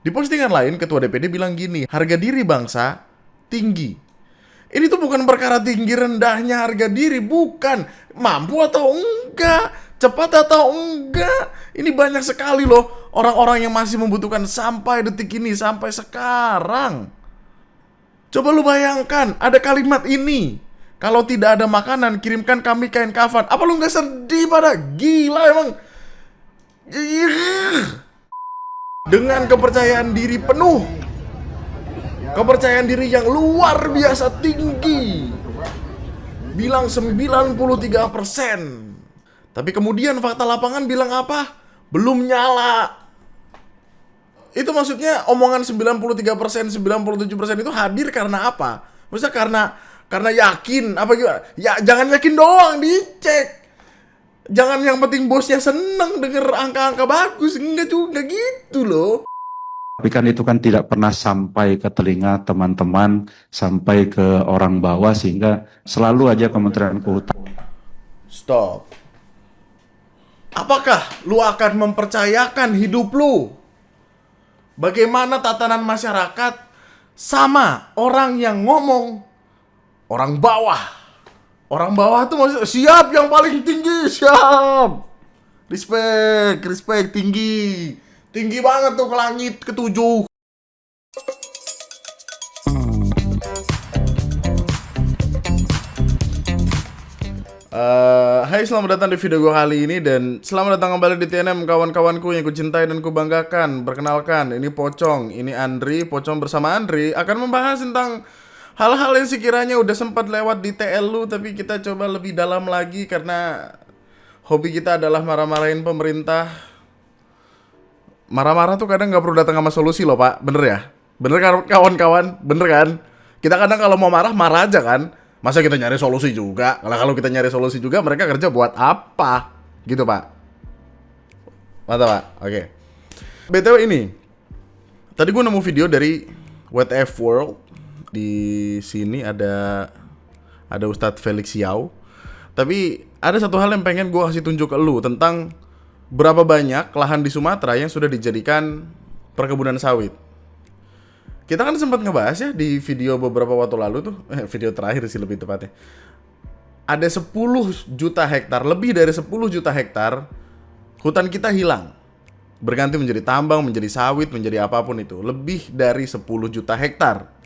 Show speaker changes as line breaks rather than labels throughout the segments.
Di postingan lain, Ketua DPD bilang gini, harga diri bangsa tinggi. Ini tuh bukan perkara tinggi rendahnya harga diri, bukan. Mampu atau enggak, cepat atau enggak. Ini banyak sekali loh orang-orang yang masih membutuhkan sampai detik ini, sampai sekarang. Coba lu bayangkan, ada kalimat ini. Kalau tidak ada makanan, kirimkan kami kain kafan. Apa lu nggak sedih pada? Gila emang. Dengan kepercayaan diri penuh, kepercayaan diri yang luar biasa tinggi, bilang 93%. Tapi kemudian fakta lapangan bilang apa? Belum nyala. Itu maksudnya omongan 93%, 97% itu hadir karena apa? Maksudnya karena yakin apa gimana? Ya jangan yakin doang, dicek. Jangan yang penting bosnya seneng denger angka-angka bagus, enggak juga gitu loh.
Tapi kan itu kan tidak pernah sampai ke telinga teman-teman, sampai ke orang bawah, sehingga selalu aja Kementerian Kehutanan.
Stop. Apakah lu akan mempercayakan hidup lu? Bagaimana tatanan masyarakat sama orang yang ngomong orang bawah? Orang bawah tuh maksudnya siap yang paling tinggi, siap. Respect tinggi. Tinggi banget tuh ke langit ketujuh. Hai, selamat datang di video gue kali ini dan selamat datang kembali di TNM kawan-kawanku yang kucintai dan kubanggakan. Perkenalkan, ini Pocong, ini Andri. Pocong bersama Andri akan membahas tentang hal-hal yang sekiranya udah sempat lewat di TL lu, tapi kita coba lebih dalam lagi karena hobi kita adalah marah-marahin pemerintah. Marah-marah tuh kadang nggak perlu datang sama solusi loh pak, bener ya? Bener kan kawan-kawan? Bener kan? Kita kadang kalau mau marah, marah aja kan? Masa kita nyari solusi juga? Kalau kita nyari solusi juga, mereka kerja buat apa? Gitu pak. Mantap pak, oke. BTW ini, tadi gue nemu video dari WTF World. Di sini ada Ustadz Felix Yao. Tapi ada satu hal yang pengen gue kasih tunjuk ke lu tentang berapa banyak lahan di Sumatera yang sudah dijadikan perkebunan sawit. Kita kan sempat ngebahas ya di video beberapa waktu lalu tuh, video terakhir sih lebih tepatnya. Ada 10 juta hektar, lebih dari 10 juta hektar hutan kita hilang. Berganti menjadi tambang, menjadi sawit, menjadi apapun itu. Lebih dari 10 juta hektar.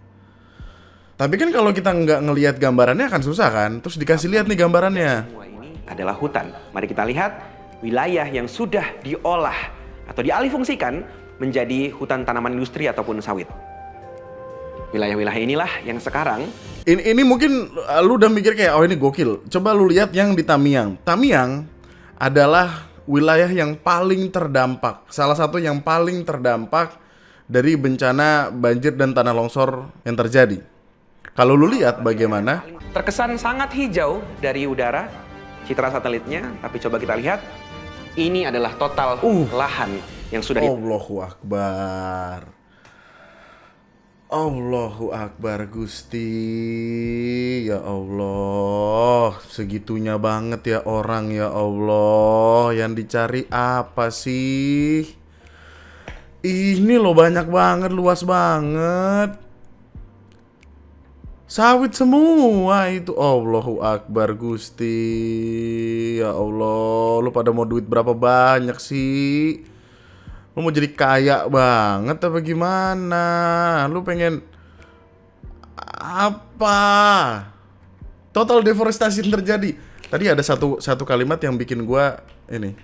Tapi kan kalau kita nggak ngelihat gambarannya akan susah kan? Terus dikasih lihat nih gambarannya.
Semua ini adalah hutan. Mari kita lihat wilayah yang sudah diolah atau dialihfungsikan menjadi hutan tanaman industri ataupun sawit. Wilayah-wilayah inilah yang sekarang
Ini mungkin lu udah mikir kayak oh ini gokil. Coba lu lihat yang di Tamiang. Tamiang adalah wilayah yang paling terdampak. Salah satu yang paling terdampak dari bencana banjir dan tanah longsor yang terjadi. Kalau lu lihat bagaimana
terkesan sangat hijau dari udara, citra satelitnya, tapi coba kita lihat, ini adalah total lahan yang sudah
Allahu Akbar. Allahu Akbar Gusti. Ya Allah, segitunya banget ya orang, ya Allah. Yang dicari apa sih? Ini loh banyak banget, luas banget. Sawit semua itu. Allahu Akbar Gusti. Ya Allah, lu pada mau duit berapa banyak sih? Lu mau jadi kaya banget apa gimana? Lu pengen apa? Total deforestasi yang terjadi. Tadi ada satu kalimat yang bikin gua ini.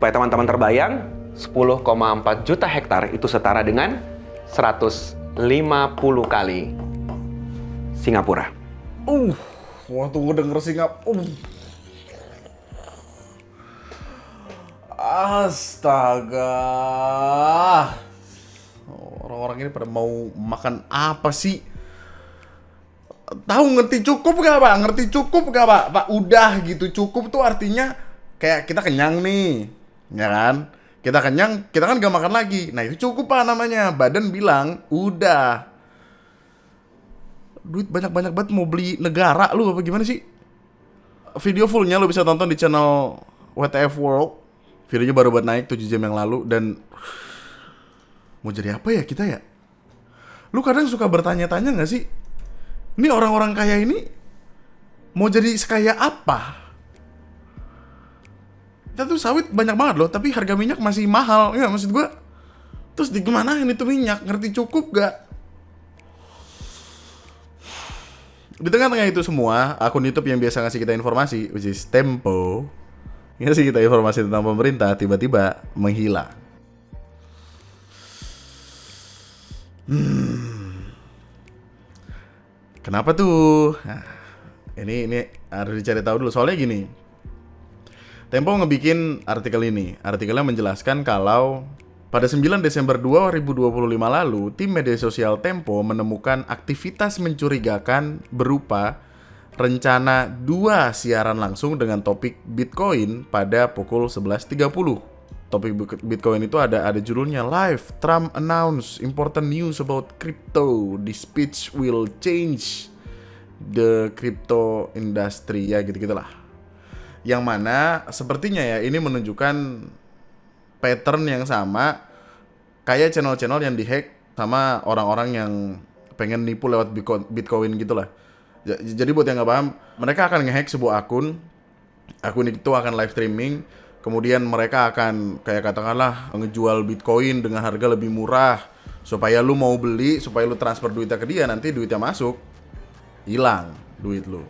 supaya teman-teman terbayang, 10,4 juta hektar itu setara dengan 150 kali Singapura.
Waktu gue denger Singapura. Astaga. Orang-orang ini pada mau makan apa sih? Tahu ngerti cukup gak pak? Ngerti cukup gak pak? Pak udah gitu, cukup tuh artinya kayak kita kenyang nih, ya kan? Kita kenyang, kita kan gak makan lagi. Nah itu cukup pak namanya. Badan bilang udah. Duit banyak-banyak banget mau beli negara lu apa gimana sih? Video fullnya lu bisa tonton di channel WTF World. Videonya baru buat naik 7 jam yang lalu dan Mau jadi apa ya kita ya? Lu kadang suka bertanya-tanya gak sih? Ini orang-orang kaya ini mau jadi sekaya apa? Kita tuh sawit banyak banget loh, tapi harga minyak masih mahal. Ya maksud gue, terus di gimana ini tuh minyak? Ngerti cukup gak? Di tengah-tengah itu semua, akun YouTube yang biasa ngasih kita informasi, which is Tempo, ngasih kita informasi tentang pemerintah, tiba-tiba menghilang. Kenapa tuh? Nah, ini harus dicari tahu dulu. Soalnya gini, Tempo ngebikin artikel ini. Artikelnya menjelaskan kalau pada 9 Desember 2025 lalu, tim media sosial Tempo menemukan aktivitas mencurigakan berupa rencana 2 siaran langsung dengan topik Bitcoin pada pukul 11.30. Topik Bitcoin itu ada judulnya Live, Trump announce important news about crypto. This speech will change the crypto industry. Ya gitu-gitulah. Yang mana sepertinya ya ini menunjukkan pattern yang sama kayak channel-channel yang dihack sama orang-orang yang pengen nipu lewat Bitcoin gitulah. Jadi buat yang nggak paham, mereka akan ngehack sebuah akun itu akan live streaming, kemudian mereka akan kayak katakanlah ngejual Bitcoin dengan harga lebih murah supaya lu mau beli, supaya lu transfer duitnya ke dia, nanti duitnya masuk, hilang duit lu.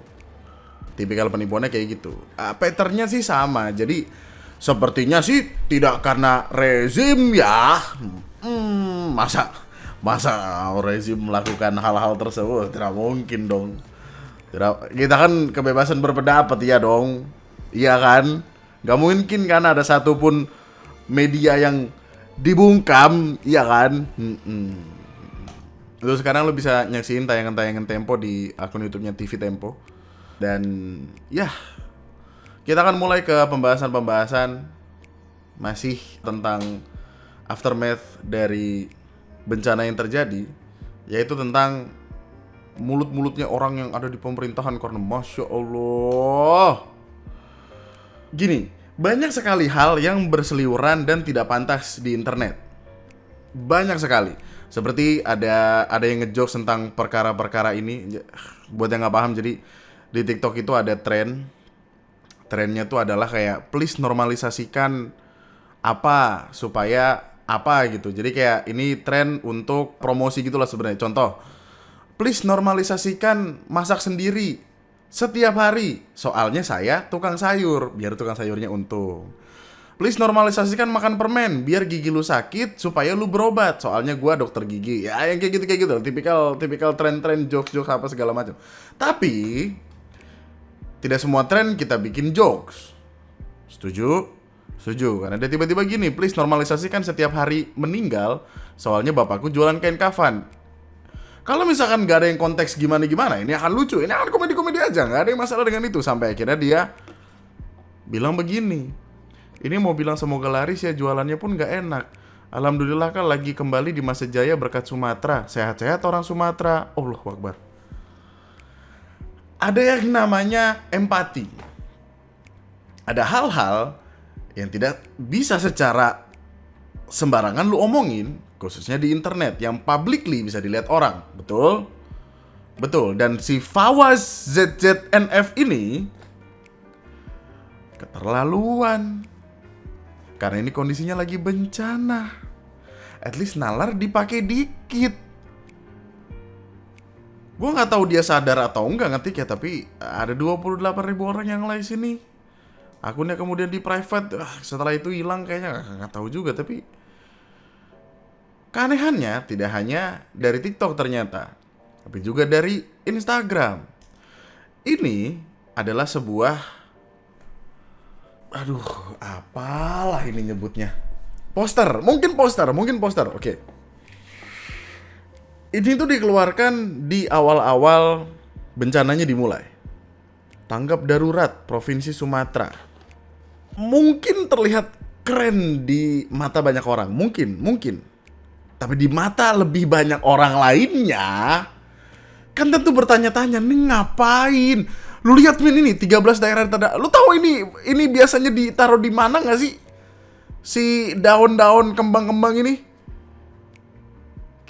Tipikal penipuannya kayak gitu. Patternnya sih sama, jadi sepertinya sih tidak karena rezim ya. Masa rezim melakukan hal-hal tersebut? Tidak mungkin dong. Kita kan kebebasan berpendapat ya dong. Iya kan? Gak mungkin kan ada satupun media yang dibungkam, iya kan? Terus sekarang lo bisa nyaksiin tayangan-tayangan Tempo di akun YouTube-nya TV Tempo. Dan ya, kita akan mulai ke pembahasan masih tentang aftermath dari bencana yang terjadi, yaitu tentang mulut-mulutnya orang yang ada di pemerintahan karena Masya Allah. Gini, banyak sekali hal yang berseliweran dan tidak pantas di internet. Banyak sekali. Seperti ada yang ngejokes tentang perkara-perkara ini. Buat yang gak paham, jadi di TikTok itu ada trennya tuh adalah kayak please normalisasikan apa supaya apa gitu. Jadi kayak ini tren untuk promosi gitulah sebenarnya. Contoh, please normalisasikan masak sendiri setiap hari. Soalnya saya tukang sayur, biar tukang sayurnya untung. Please normalisasikan makan permen biar gigi lu sakit supaya lu berobat. Soalnya gua dokter gigi. Ya yang kayak gitu. Tipikal tren-tren jokes apa segala macam. Tapi tidak semua tren kita bikin jokes. Setuju? Setuju. Karena dia tiba-tiba gini, please normalisasikan setiap hari meninggal, soalnya bapakku jualan kain kafan. Kalau misalkan gak ada yang konteks gimana-gimana, ini akan lucu. Ini akan komedi-komedi aja, gak ada yang masalah dengan itu. Sampai akhirnya dia bilang begini, ini mau bilang semoga laris ya, jualannya pun gak enak. Alhamdulillah kan lagi kembali di masa jaya berkat Sumatera. Sehat-sehat orang Sumatera. Allahu Akbar. Ada yang namanya empati. Ada hal-hal yang tidak bisa secara sembarangan lu omongin, khususnya di internet, yang publicly bisa dilihat orang. Betul? Betul. Dan si Fawaz ZZNF ini keterlaluan. Karena ini kondisinya lagi bencana. At least nalar dipakai dikit. Gue gak tahu dia sadar atau enggak ngetik ya, tapi ada 28.000 orang yang live sini. Akunnya kemudian di private, setelah itu hilang kayaknya, gak tahu juga. Tapi keanehannya tidak hanya dari TikTok ternyata, tapi juga dari Instagram. Ini adalah sebuah, aduh, apalah ini nyebutnya, mungkin poster, oke. Ini tuh dikeluarkan di awal-awal bencananya dimulai. Tanggap darurat Provinsi Sumatera. Mungkin terlihat keren di mata banyak orang, mungkin. Tapi di mata lebih banyak orang lainnya, kan tentu bertanya-tanya, nih ngapain? Lu lihat Min ini 13 daerah terdampak. Lu tahu ini biasanya ditaruh di mana nggak sih? Si daun-daun kembang-kembang ini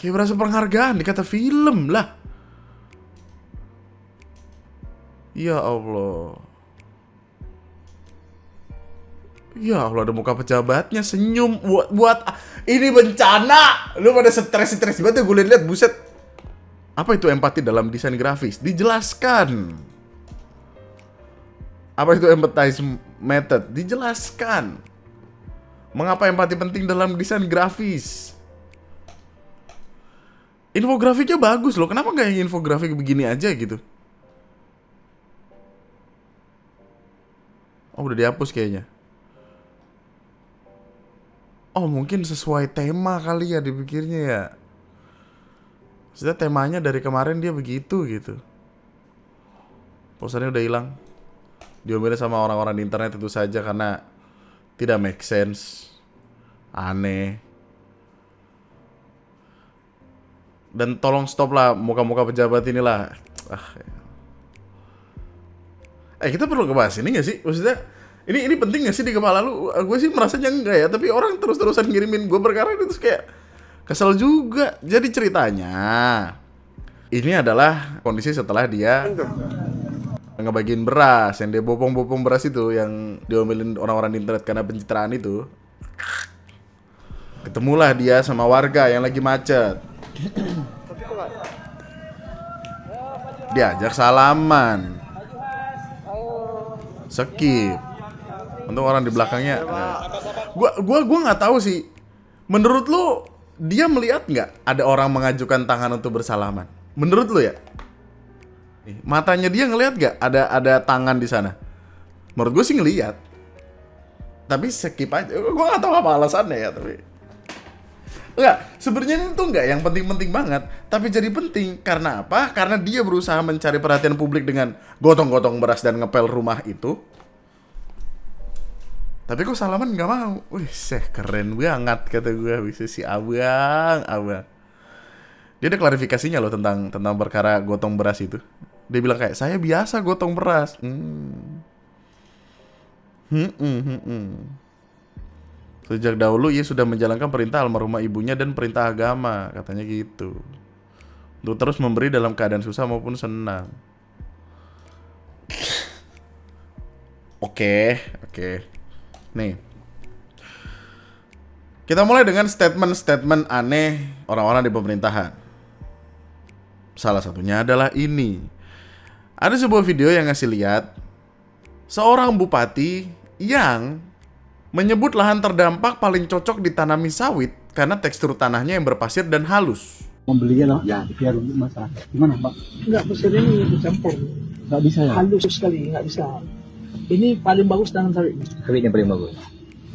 Kayak berasa penghargaan dikata film lah. Ya Allah. Ya Allah, ada muka pejabatnya senyum buat ini bencana. Lu pada stres banget ya, gue liat buset. Apa itu empati dalam desain grafis? Dijelaskan. Apa itu empathize method? Dijelaskan. Mengapa empati penting dalam desain grafis? Infografiknya bagus loh. Kenapa nggak yang infografik begini aja gitu? Oh, udah dihapus kayaknya. Oh, mungkin sesuai tema kali ya dipikirnya ya. Sudah temanya dari kemarin dia begitu gitu. Posternya udah hilang. Diomelin sama orang-orang di internet itu saja karena tidak make sense. Aneh. Dan tolong stop lah muka-muka pejabat inilah. Kita perlu ngebahas ini gak sih? Maksudnya ini penting gak sih di kepala lu? Gue sih merasanya enggak ya. Tapi orang terus-terusan ngirimin gue perkara itu terus kayak kesel juga. Jadi ceritanya ini adalah kondisi setelah dia ngebagiin beras. Yang dia bopong-bopong beras itu, yang diomelin orang-orang di internet karena pencitraan itu. Ketemulah dia sama warga yang lagi macet. Diajak salaman. Skip. Untuk orang di belakangnya. Gua nggak tahu sih. Menurut lu dia melihat nggak ada orang mengajukan tangan untuk bersalaman? Menurut lu ya? Nih, matanya dia ngelihat nggak ada tangan di sana? Menurut gue sih ngelihat. Tapi skip aja. Gue nggak tahu apa alasannya ya, tapi enggak, sebenarnya itu enggak yang penting-penting banget, tapi jadi penting karena apa? Karena dia berusaha mencari perhatian publik dengan gotong-gotong beras dan ngepel rumah itu. Tapi kok salaman nggak mau? Wih, keren banget kata gue. Bisa si abang. Dia ada klarifikasinya loh tentang perkara gotong beras itu. Dia bilang kayak, saya biasa gotong beras. Sejak dahulu ia sudah menjalankan perintah almarhumah ibunya dan perintah agama, katanya gitu. Untuk terus memberi dalam keadaan susah maupun senang. Oke. Nih. Kita mulai dengan statement-statement aneh orang-orang di pemerintahan. Salah satunya adalah ini. Ada sebuah video yang ngasih lihat seorang bupati yang menyebut lahan terdampak paling cocok ditanami sawit karena tekstur tanahnya yang berpasir dan halus.
Membelinya lah, ya, biar masyarakat. Gimana, Pak?
Enggak, pasirnya ini dicampur.
Nggak bisa ya?
Halus sekali, nggak bisa. Ini paling bagus tanam sawit.
Sawit yang paling bagus.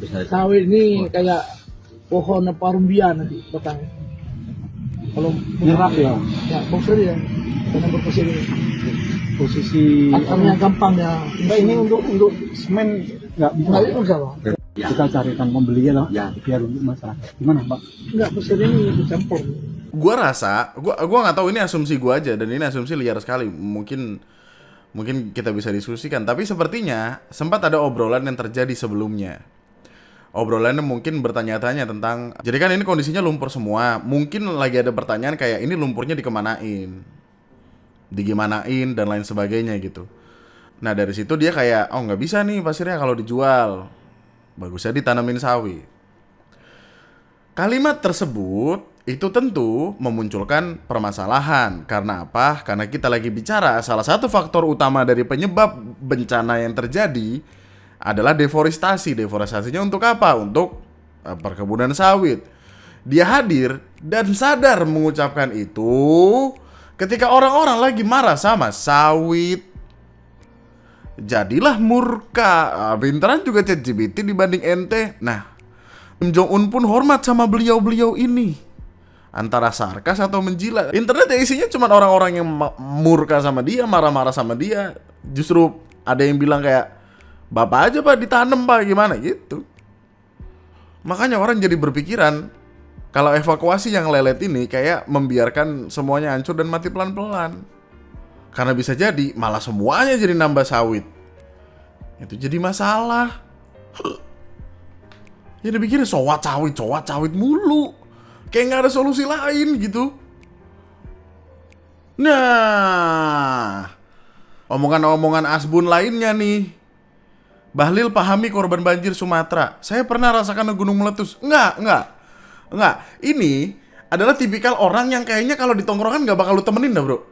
Bisa.
Sawit ini kayak pohon parumbian nanti batangnya. Kalau
Nyerap ya?
Ya, pasir ya. Tanam berpasir ini.
Posisi
Akarnya gampang ya.
Mbak, ini untuk semen nggak bisa.
Nggak bisa, Pak.
Kita carikan pembelinya lah, ya, biar masyarakat. Gimana, Pak?
Enggak, pasirnya ini dicampur.
Gua rasa, gua nggak tahu, ini asumsi gua aja dan ini asumsi liar sekali. Mungkin kita bisa diskusikan, tapi sepertinya sempat ada obrolan yang terjadi sebelumnya. Obrolannya mungkin bertanya-tanya tentang, jadi kan ini kondisinya lumpur semua. Mungkin lagi ada pertanyaan kayak ini lumpurnya dikemanain, digimanain dan lain sebagainya gitu. Nah dari situ dia kayak, oh nggak bisa nih pasirnya kalau dijual, bagusnya ditanamin sawit. Kalimat tersebut itu tentu memunculkan permasalahan. Karena apa? Karena kita lagi bicara salah satu faktor utama dari penyebab bencana yang terjadi adalah deforestasi. Deforestasinya untuk apa? Untuk perkebunan sawit. Dia hadir dan sadar mengucapkan itu ketika orang-orang lagi marah sama sawit. Jadilah murka. Pinteran juga ChatGPT dibanding ente. Nah, Kim Jong-un pun hormat sama beliau-beliau ini. Antara sarkas atau menjilat. Internet ya isinya cuma orang-orang yang murka sama dia, marah-marah sama dia. Justru ada yang bilang kayak, bapak aja pak ditanam pak, gimana gitu. Makanya orang jadi berpikiran kalau evakuasi yang lelet ini kayak membiarkan semuanya hancur dan mati pelan-pelan. Karena bisa jadi malah semuanya jadi nambah sawit. Itu jadi masalah. Jadi bikin cowat sawit mulu. Kayak nggak ada solusi lain gitu. Nah, omongan-omongan asbun lainnya nih. Bahlil pahami korban banjir Sumatera. Saya pernah rasakan gunung meletus. Enggak. Ini adalah tipikal orang yang kayaknya kalau di tongkrongan nggak bakal lu temenin dah, bro.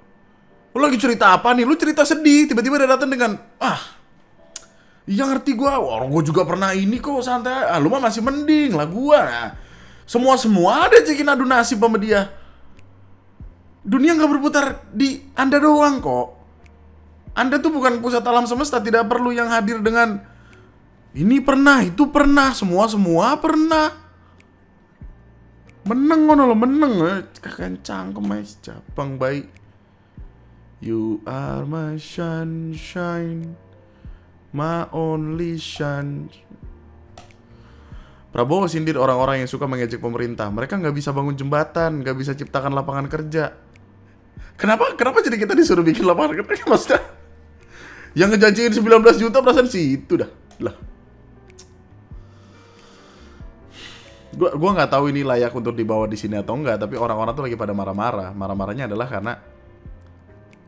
Lu lagi cerita apa nih? Lu cerita sedih, tiba-tiba dia datang dengan iya ngerti gua. Wah, gua juga pernah ini kok, santai. Lu mah masih mending lah gua. Nah, semua ada cekin adu nasib sama dia. Dunia nggak berputar di Anda doang kok. Anda tuh bukan pusat alam semesta, tidak perlu yang hadir dengan ini pernah, itu pernah, semua pernah. Meneng ngono lo, meneng. Kencang kemes cabang baik. You are my sunshine, my only sunshine. Prabowo sindir orang-orang yang suka mengejek pemerintah. Mereka nggak bisa bangun jembatan, nggak bisa ciptakan lapangan kerja. Kenapa jadi kita disuruh bikin lapangan kerja, maksudnya? Yang ngejanjiin 19 juta perasaan sih itu dah. Lah. Gua nggak tahu ini layak untuk dibawa di sini atau enggak, tapi orang-orang tuh lagi pada marah-marah. Marah-marahnya adalah karena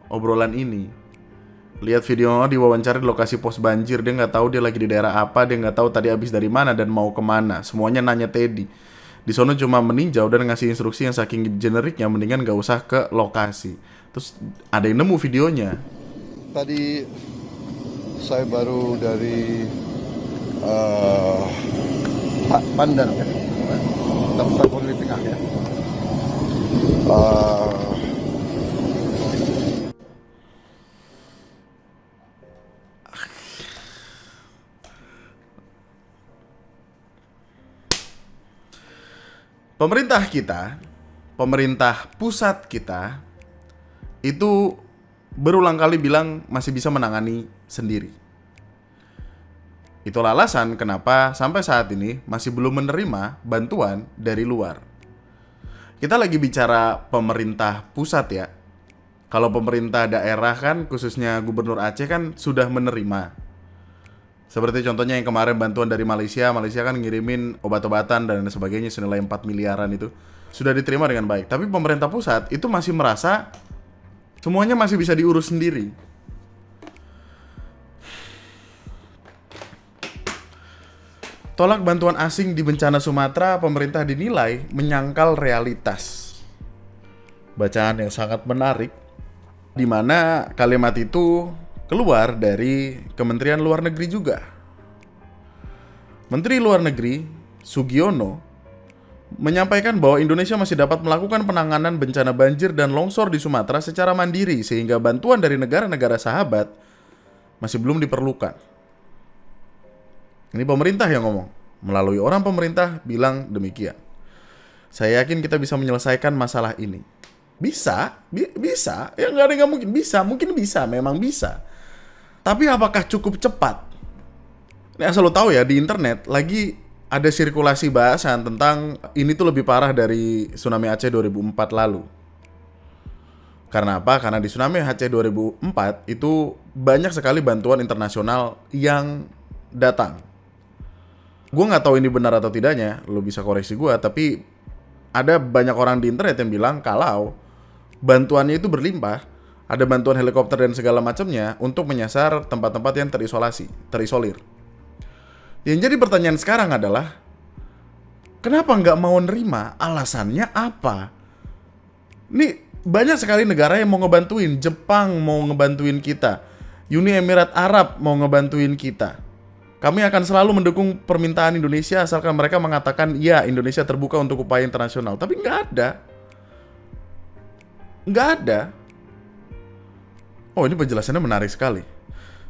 obrolan ini. Lihat video diwawancara di lokasi pos banjir, dia nggak tahu dia lagi di daerah apa, dia nggak tahu tadi habis dari mana dan mau kemana. Semuanya nanya Teddy. Di sono cuma meninjau dan ngasih instruksi yang saking generiknya, mendingan nggak usah ke lokasi. Terus ada yang nemu videonya.
Tadi saya baru dari Pandan ya, daftar politik ya.
Pemerintah kita, pemerintah pusat kita itu berulang kali bilang masih bisa menangani sendiri. Itulah alasan kenapa sampai saat ini masih belum menerima bantuan dari luar. Kita lagi bicara pemerintah pusat ya. Kalau pemerintah daerah kan, khususnya Gubernur Aceh kan sudah menerima. Seperti contohnya yang kemarin bantuan dari Malaysia kan ngirimin obat-obatan dan sebagainya senilai 4 miliaran itu. Sudah diterima dengan baik. Tapi pemerintah pusat itu masih merasa semuanya masih bisa diurus sendiri. Tolak bantuan asing di bencana Sumatera, pemerintah dinilai menyangkal realitas. Bacaan yang sangat menarik, di mana kalimat itu keluar dari Kementerian Luar Negeri juga. Menteri Luar Negeri Sugiono menyampaikan bahwa Indonesia masih dapat melakukan penanganan bencana banjir dan longsor di Sumatera secara mandiri, sehingga bantuan dari negara-negara sahabat masih belum diperlukan. Ini pemerintah yang ngomong, melalui orang pemerintah bilang demikian. Saya yakin kita bisa menyelesaikan masalah ini. Bisa, ya nggak ada yang nggak mungkin bisa, memang bisa. Tapi apakah cukup cepat? Ini asal lo tahu ya, di internet lagi ada sirkulasi bahasan tentang ini tuh lebih parah dari tsunami Aceh 2004 lalu. Karena apa? Karena di tsunami Aceh 2004 itu banyak sekali bantuan internasional yang datang. Gue nggak tahu ini benar atau tidaknya, lo bisa koreksi gue, tapi ada banyak orang di internet yang bilang kalau bantuannya itu berlimpah, ada bantuan helikopter dan segala macamnya untuk menyasar tempat-tempat yang terisolir. Yang jadi pertanyaan sekarang adalah, kenapa nggak mau nerima? Alasannya apa? Nih, banyak sekali negara yang mau ngebantuin. Jepang mau ngebantuin kita. Uni Emirat Arab mau ngebantuin kita. Kami akan selalu mendukung permintaan Indonesia asalkan mereka mengatakan, ya, Indonesia terbuka untuk upaya internasional. Tapi nggak ada. Oh, ini penjelasannya menarik sekali.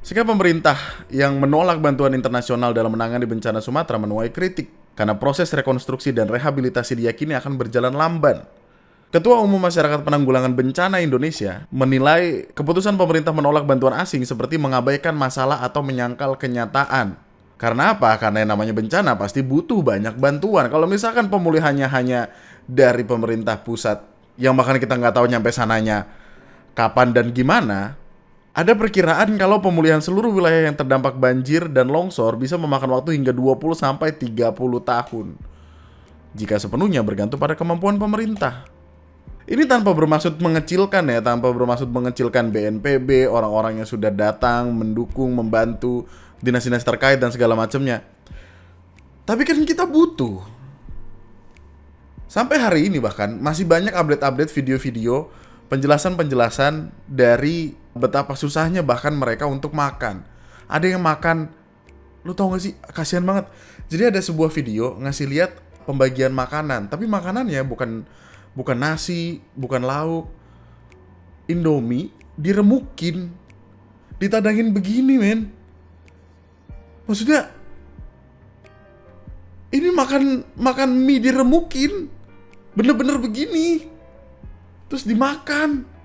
Sikap pemerintah yang menolak bantuan internasional dalam menangani bencana Sumatera menuai kritik karena proses rekonstruksi dan rehabilitasi diyakini akan berjalan lamban. Ketua Umum Masyarakat Penanggulangan Bencana Indonesia menilai keputusan pemerintah menolak bantuan asing seperti mengabaikan masalah atau menyangkal kenyataan. Karena apa? Karena yang namanya bencana pasti butuh banyak bantuan. Kalau misalkan pemulihannya hanya dari pemerintah pusat, yang bahkan kita nggak tahu nyampe sananya kapan dan gimana, ada perkiraan kalau pemulihan seluruh wilayah yang terdampak banjir dan longsor bisa memakan waktu hingga 20-30 tahun. jika sepenuhnya bergantung pada kemampuan pemerintah. Ini tanpa bermaksud mengecilkan ya, tanpa bermaksud mengecilkan BNPB, orang-orang yang sudah datang, mendukung, membantu dinas-dinas terkait dan segala macamnya. Tapi kan kita butuh. Sampai hari ini bahkan masih banyak update-update video-video, penjelasan-penjelasan dari betapa susahnya bahkan mereka untuk makan. Ada yang makan, lu tau gak sih, kasihan banget. Jadi ada sebuah video ngasih lihat pembagian makanan, tapi makanannya bukan nasi, bukan lauk. Indomie diremukin, ditadangin begini, men. Maksudnya ini makan mie diremukin, bener-bener begini, terus dimakan.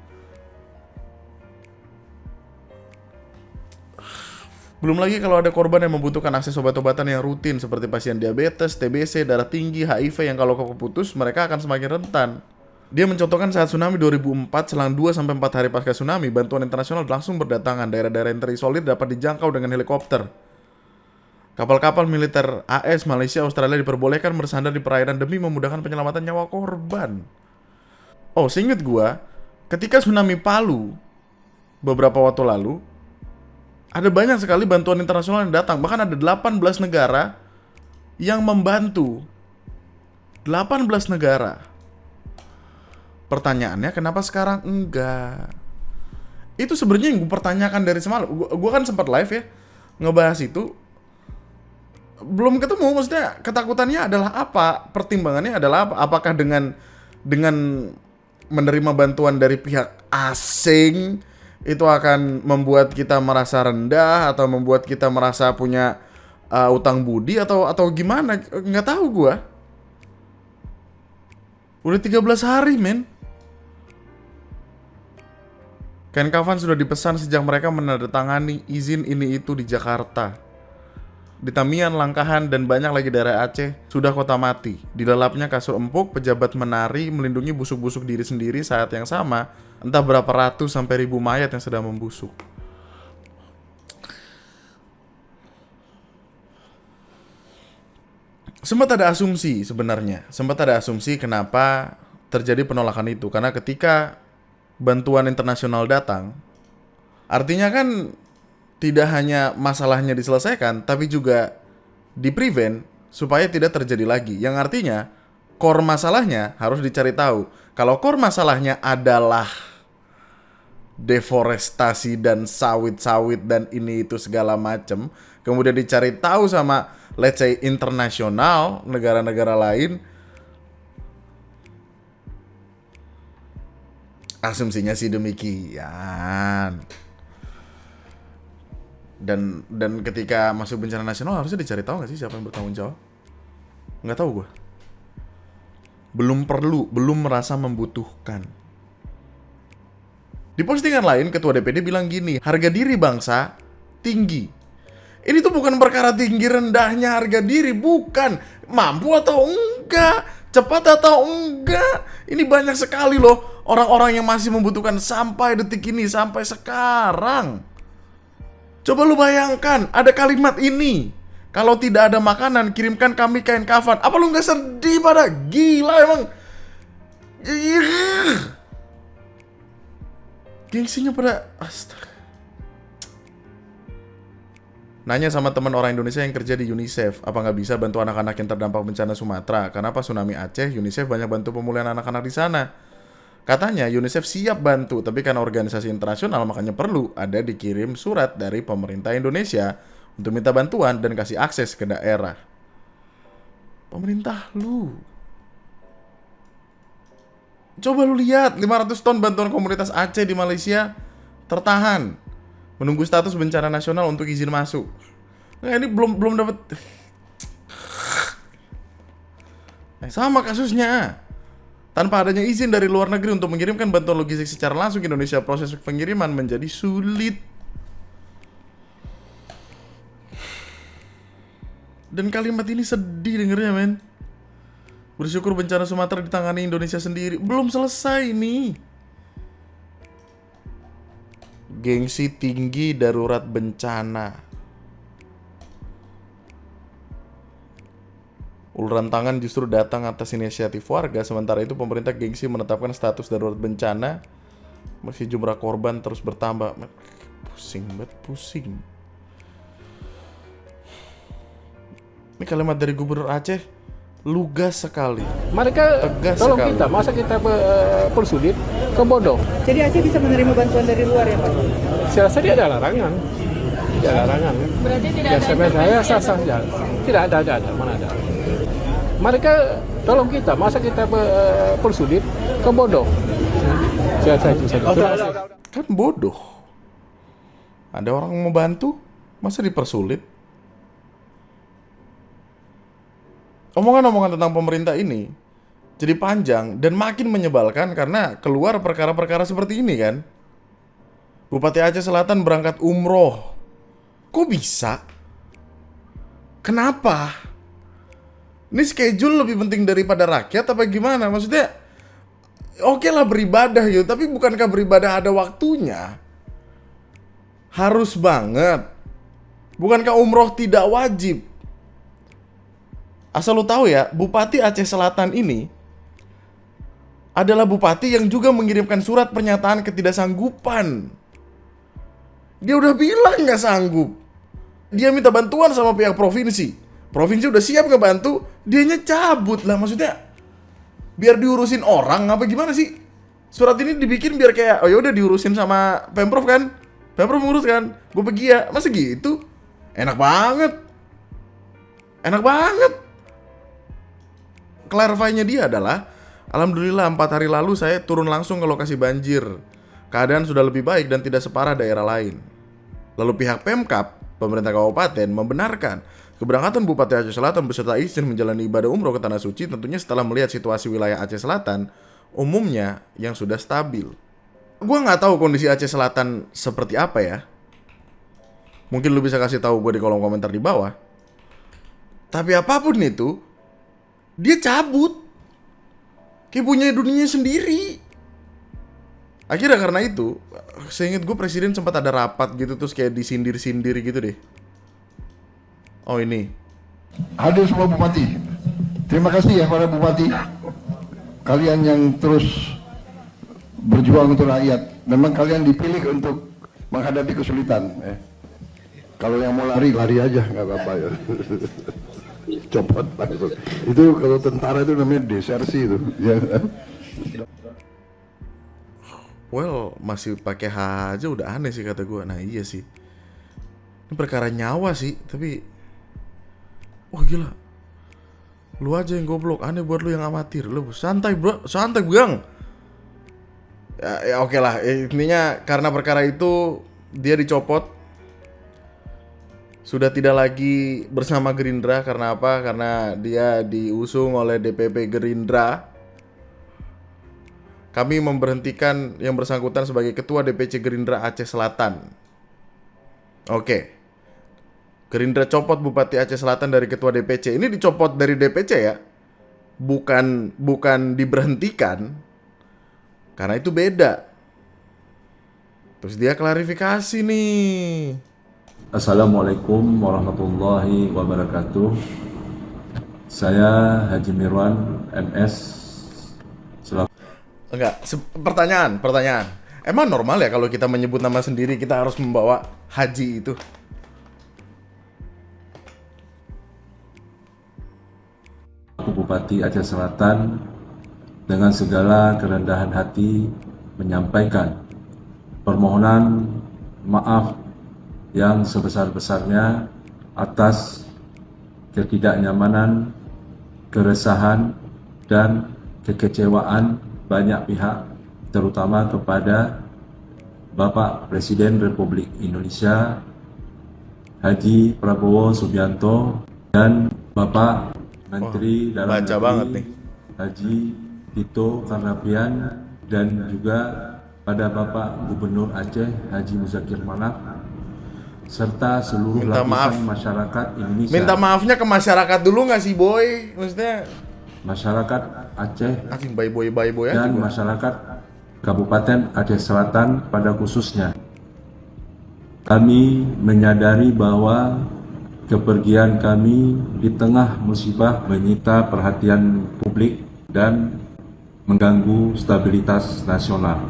Belum lagi kalau ada korban yang membutuhkan akses obat-obatan yang rutin seperti pasien diabetes, TBC, darah tinggi, HIV yang kalau keputus mereka akan semakin rentan. Dia mencontohkan saat tsunami 2004, selang 2-4 hari pasca tsunami, bantuan internasional langsung berdatangan. Daerah-daerah yang terisolir dapat dijangkau dengan helikopter. Kapal-kapal militer AS, Malaysia, Australia diperbolehkan bersandar di perairan demi memudahkan penyelamatan nyawa korban. Oh, seinget gua, ketika tsunami Palu beberapa waktu lalu, ada banyak sekali bantuan internasional yang datang. Bahkan ada 18 negara yang membantu. 18 negara. Pertanyaannya, kenapa sekarang enggak? Itu sebenarnya yang gue pertanyakan dari semalam. Gue kan sempat live ya, ngebahas itu. Belum ketemu, maksudnya ketakutannya adalah apa? Pertimbangannya adalah apa? Apakah dengan menerima bantuan dari pihak asing itu akan membuat kita merasa rendah atau membuat kita merasa punya utang budi atau gimana? Nggak tahu gua. Udah 13 hari, men. Kain kafan sudah dipesan sejak mereka menandatangani izin ini itu di Jakarta. Di Tamian, Langkahan, dan banyak lagi daerah Aceh sudah kota mati. Di lelapnya kasur empuk, pejabat menari, melindungi busuk-busuk diri sendiri saat yang sama. Entah berapa ratus sampai ribu mayat yang sedang membusuk. Sempat ada asumsi sebenarnya. Sempat ada asumsi kenapa terjadi penolakan itu. Karena ketika bantuan internasional datang, artinya kan tidak hanya masalahnya diselesaikan, tapi juga di-prevent supaya tidak terjadi lagi. Yang artinya, core masalahnya harus dicari tahu. Kalau core masalahnya adalah deforestasi dan sawit-sawit dan ini itu segala macam, kemudian dicari tahu sama, let's say, internasional, negara-negara lain, asumsinya sih demikian. Dan ketika masuk bencana nasional harusnya dicari tahu nggak sih siapa yang bertanggung jawab? Nggak tahu gue. Belum merasa membutuhkan. Di postingan lain, Ketua DPD bilang gini, harga diri bangsa tinggi. Ini tuh bukan perkara tinggi rendahnya harga diri, bukan. Mampu atau enggak, cepat atau enggak. Ini banyak sekali loh orang-orang yang masih membutuhkan sampai detik ini, sampai sekarang. Coba lu bayangkan, ada kalimat ini. Kalau tidak ada makanan, kirimkan kami kain kafan. Apa lu gak sedih pada? Gila emang. Gengsinya pada... Astaga. Nanya sama teman orang Indonesia yang kerja di UNICEF, apa nggak bisa bantu anak-anak yang terdampak bencana Sumatera? Karena pas tsunami Aceh, UNICEF banyak bantu pemulihan anak-anak di sana. Katanya UNICEF siap bantu, tapi karena organisasi internasional makanya perlu ada dikirim surat dari pemerintah Indonesia untuk minta bantuan dan kasih akses ke daerah. Pemerintah lu. Coba lu lihat, 500 ton bantuan komunitas Aceh di Malaysia tertahan. Menunggu status bencana nasional untuk izin masuk. Nah, ini belum dapat. Sama kasusnya. Tanpa adanya izin dari luar negeri untuk mengirimkan bantuan logistik secara langsung ke Indonesia, proses pengiriman menjadi sulit. Dan kalimat ini sedih dengernya, men. Bersyukur bencana Sumatera ditangani Indonesia sendiri. Belum selesai nih. Gengsi tinggi darurat bencana. Uluran tangan justru datang atas inisiatif warga, sementara itu pemerintah gengsi menetapkan status darurat bencana. Meski jumlah korban terus bertambah. Pusing banget, pusing. Ini kalimat dari Gubernur Aceh lugas sekali.
Mereka
Tegas
tolong
sekali.
kita, masa kita persulit ke bodoh.
Jadi Aceh bisa menerima bantuan dari luar ya Pak?
Saya rasa dia ada larangan. Tidak ada larangan.
Berarti tidak
Ya, saya sah-sah saja. Tidak ada, mana ada. Mereka tolong kita, masa kita persulit ke bodoh. Saya rasa itu saja. Terima kasih.
Kan bodoh. Ada orang mau bantu, masa dipersulit? Omongan-omongan tentang pemerintah ini jadi panjang dan makin menyebalkan karena keluar perkara-perkara seperti ini kan. Bupati Aceh Selatan berangkat umroh. Kok bisa? Kenapa? Ini schedule lebih penting daripada rakyat apa gimana? Maksudnya, oke lah beribadah gitu, tapi bukankah beribadah ada waktunya? Harus banget. Bukankah umroh tidak wajib? Asal lu tahu ya, Bupati Aceh Selatan ini adalah bupati yang juga mengirimkan surat pernyataan ketidaksanggupan. Dia udah bilang nggak sanggup. Dia minta bantuan sama pihak provinsi. Provinsi udah siap ngebantu, dianya cabut lah. Maksudnya biar diurusin orang apa gimana sih? Surat ini dibikin biar kayak, oh yaudah diurusin sama Pemprov kan? Pemprov ngurus kan? Gue pergi ya, masa gitu? Enak banget. Enak banget. Clarify-nya dia adalah, alhamdulillah 4 hari lalu saya turun langsung ke lokasi banjir. Keadaan sudah lebih baik dan tidak separah daerah lain. Lalu pihak Pemkab, pemerintah kabupaten, membenarkan keberangkatan Bupati Aceh Selatan beserta izin menjalani ibadah umroh ke Tanah Suci tentunya setelah melihat situasi wilayah Aceh Selatan umumnya yang sudah stabil. Gue nggak tahu kondisi Aceh Selatan seperti apa ya. Mungkin lu bisa kasih tahu gue di kolom komentar di bawah. Tapi apapun itu, dia cabut. Kayak punya dunia sendiri. Akhirnya karena itu, seingat gue presiden sempat ada rapat gitu terus kayak disindir-sindir gitu deh. Oh ini.
Hadir semua bupati. Terima kasih ya para bupati. Kalian yang terus berjuang untuk rakyat. Memang kalian dipilih untuk menghadapi kesulitan. Kalau yang mau lari, lari aja, nggak apa-apa ya. Copot langsung. Itu kalau tentara itu namanya desersi itu. Ya.
Well, masih pakai H aja udah aneh sih kata gue. Nah iya sih. Ini perkara nyawa sih, tapi wah gila. Lu aja yang goblok, aneh buat lu yang amatir. Lu santai bro, santai bang. Ya oke lah, intinya karena perkara itu dia dicopot. Sudah tidak lagi bersama Gerindra. Karena apa? Karena dia diusung oleh DPP Gerindra. Kami memberhentikan yang bersangkutan sebagai Ketua DPC Gerindra Aceh Selatan. Oke. Gerindra copot Bupati Aceh Selatan dari Ketua DPC. Ini dicopot dari DPC ya. Bukan diberhentikan. Karena itu beda. Terus dia klarifikasi nih.
Assalamualaikum warahmatullahi wabarakatuh. Saya Haji Mirwan MS selaku...
Enggak, pertanyaan. Emang normal ya kalau kita menyebut nama sendiri kita harus membawa Haji itu?
Bupati Aceh Selatan dengan segala kerendahan hati menyampaikan permohonan maaf yang sebesar-besarnya atas ketidaknyamanan, keresahan, dan kekecewaan banyak pihak, terutama kepada Bapak Presiden Republik Indonesia Haji Prabowo Subianto dan Bapak Menteri Dalam
baca banget nih.
Haji Tito Karnavian dan juga pada Bapak Gubernur Aceh Haji Muzakir Manaf serta seluruh lapisan masyarakat Indonesia.
Minta maafnya ke masyarakat dulu nggak sih boy? Maksudnya
masyarakat Aceh
boy
dan
aja
masyarakat Kabupaten Aceh Selatan pada khususnya. Kami menyadari bahwa kepergian kami di tengah musibah menyita perhatian publik dan mengganggu stabilitas nasional.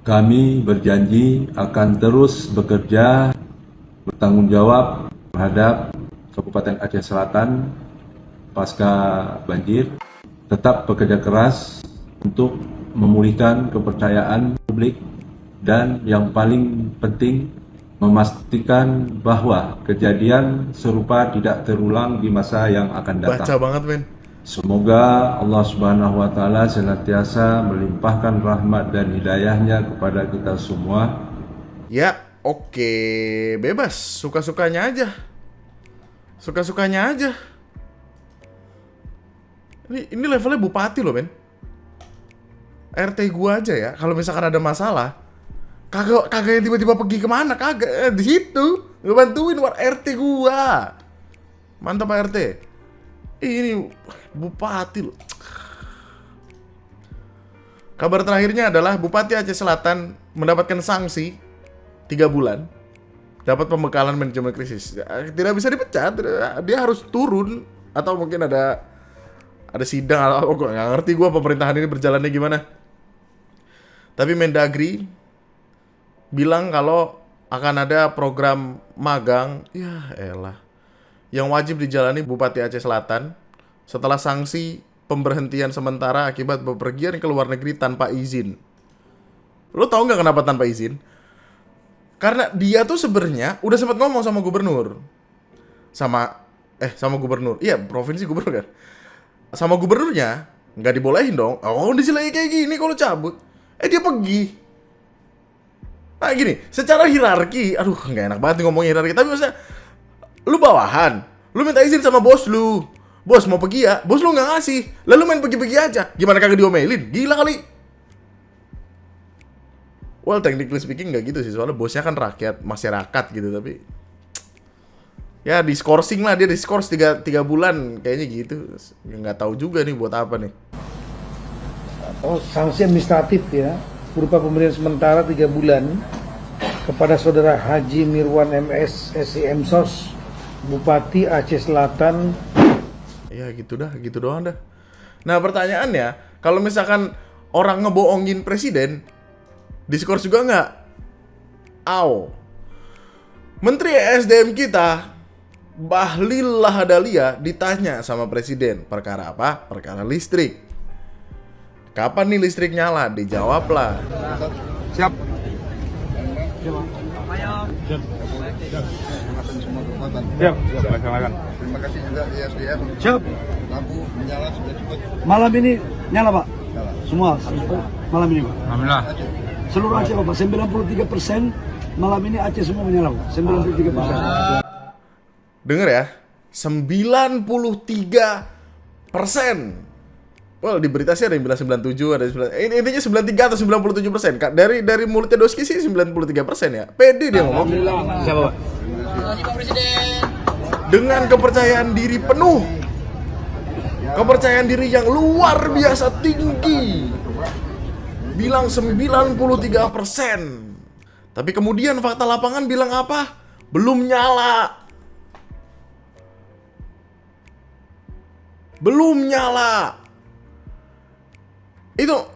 Kami berjanji akan terus bekerja bertanggung jawab terhadap Kabupaten Aceh Selatan pasca banjir, tetap bekerja keras untuk memulihkan kepercayaan publik dan yang paling penting memastikan bahwa kejadian serupa tidak terulang di masa yang akan datang.
Baca banget, men.
Semoga Allah Subhanahu wa Ta'ala senantiasa melimpahkan rahmat dan hidayahnya kepada kita semua.
Ya, oke, bebas, suka-sukanya aja. Suka-sukanya aja. Ini levelnya bupati loh, men. RT gua aja ya, kalau misalkan ada masalah, kagak yang tiba-tiba pergi kemana, kagak, di situ ngebantuin RT gua. Mantap Pak RT. Ini bupati loh. Kabar terakhirnya adalah Bupati Aceh Selatan mendapatkan sanksi 3 bulan, dapat pembekalan manajemen krisis. Tidak bisa dipecat, dia harus turun, atau mungkin ada sidang atau gue nggak ngerti gue pemerintahan ini berjalannya gimana. Tapi Mendagri bilang kalau akan ada program magang, ya elah, yang wajib dijalani Bupati Aceh Selatan setelah sanksi pemberhentian sementara akibat bepergian ke luar negeri tanpa izin. Lo tau nggak kenapa tanpa izin? Karena dia tuh sebenarnya udah sempat ngomong sama gubernur, sama gubernur, iya provinsi gubernur kan, sama gubernurnya nggak dibolehin dong. Oh, disilai kayak gini kalau cabut, dia pergi. Nah gini, secara hierarki, aduh nggak enak banget ngomongin hierarki, tapi maksudnya lu bawahan, lu minta izin sama bos lu, bos mau pergi ya, bos lu nggak ngasih, lalu main pergi-pergi aja, gimana kagak diomelin? Gila kali. Well, technically speaking nggak gitu sih, soalnya bosnya kan rakyat, masyarakat gitu, tapi ya diskorsing lah, dia diskors 3 bulan kayaknya gitu. Nggak tahu juga nih buat apa nih.
Oh, sanksi administratif ya, berupa pemberian sementara 3 bulan kepada saudara Haji Mirwan MS SIM SOS, Bupati Aceh Selatan.
Ya gitu doang dah. Nah pertanyaannya, kalau misalkan orang ngebohongin presiden, diskors juga nggak? Menteri ESDM kita, Bahlil Lahadalia, ditanya sama presiden, perkara apa? Perkara listrik. Kapan nih listrik nyala? Dijawablah.
Siap.
Siap, laksanakan.
Terima kasih juga ISDM.
Siap.
Lampu menyala sudah cukup.
Malam ini nyala Pak? Semua malam ini Pak?
Alhamdulillah.
Seluruh Aceh Pak, 93% malam ini Aceh semua menyala Pak, 93%.
Dengar ya, 93%. Well, di berita sih ada yang bilang 97, ada yang 9. Intinya 93 atau 97%. Dari mulutnya Doski sih 93% ya. Pede dia ngomong.
Siapa Pak?
Dengan kepercayaan diri penuh. Kepercayaan diri yang luar biasa tinggi. Bilang 93%. Tapi kemudian fakta lapangan bilang apa? Belum nyala. Belum nyala.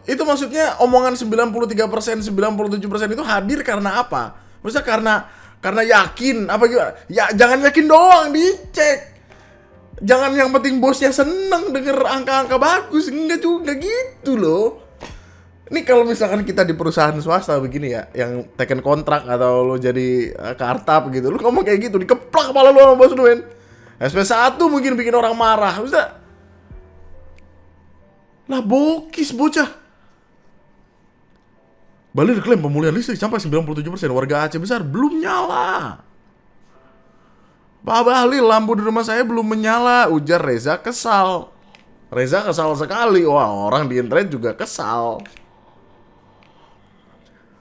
Itu maksudnya omongan 93%, 97% itu hadir karena apa? Maksudnya karena yakin apa gimana? Ya jangan yakin doang, dicek. Jangan yang penting bosnya seneng denger angka-angka bagus, enggak juga gitu loh. Ini kalau misalkan kita di perusahaan swasta begini ya, yang teken kontrak atau lo jadi kartap gitu, lo ngomong kayak gitu, dikeplak kepala lo sama bos lo, men. SP1 mungkin bikin orang marah, maksudnya lah bokis bocah. Bahlil klaim pemulihan listrik sampai 97%, warga Aceh besar belum nyala. Pak Bahlil, lampu di rumah saya belum menyala, ujar Reza kesal. Reza kesal sekali, wah orang di internet juga kesal.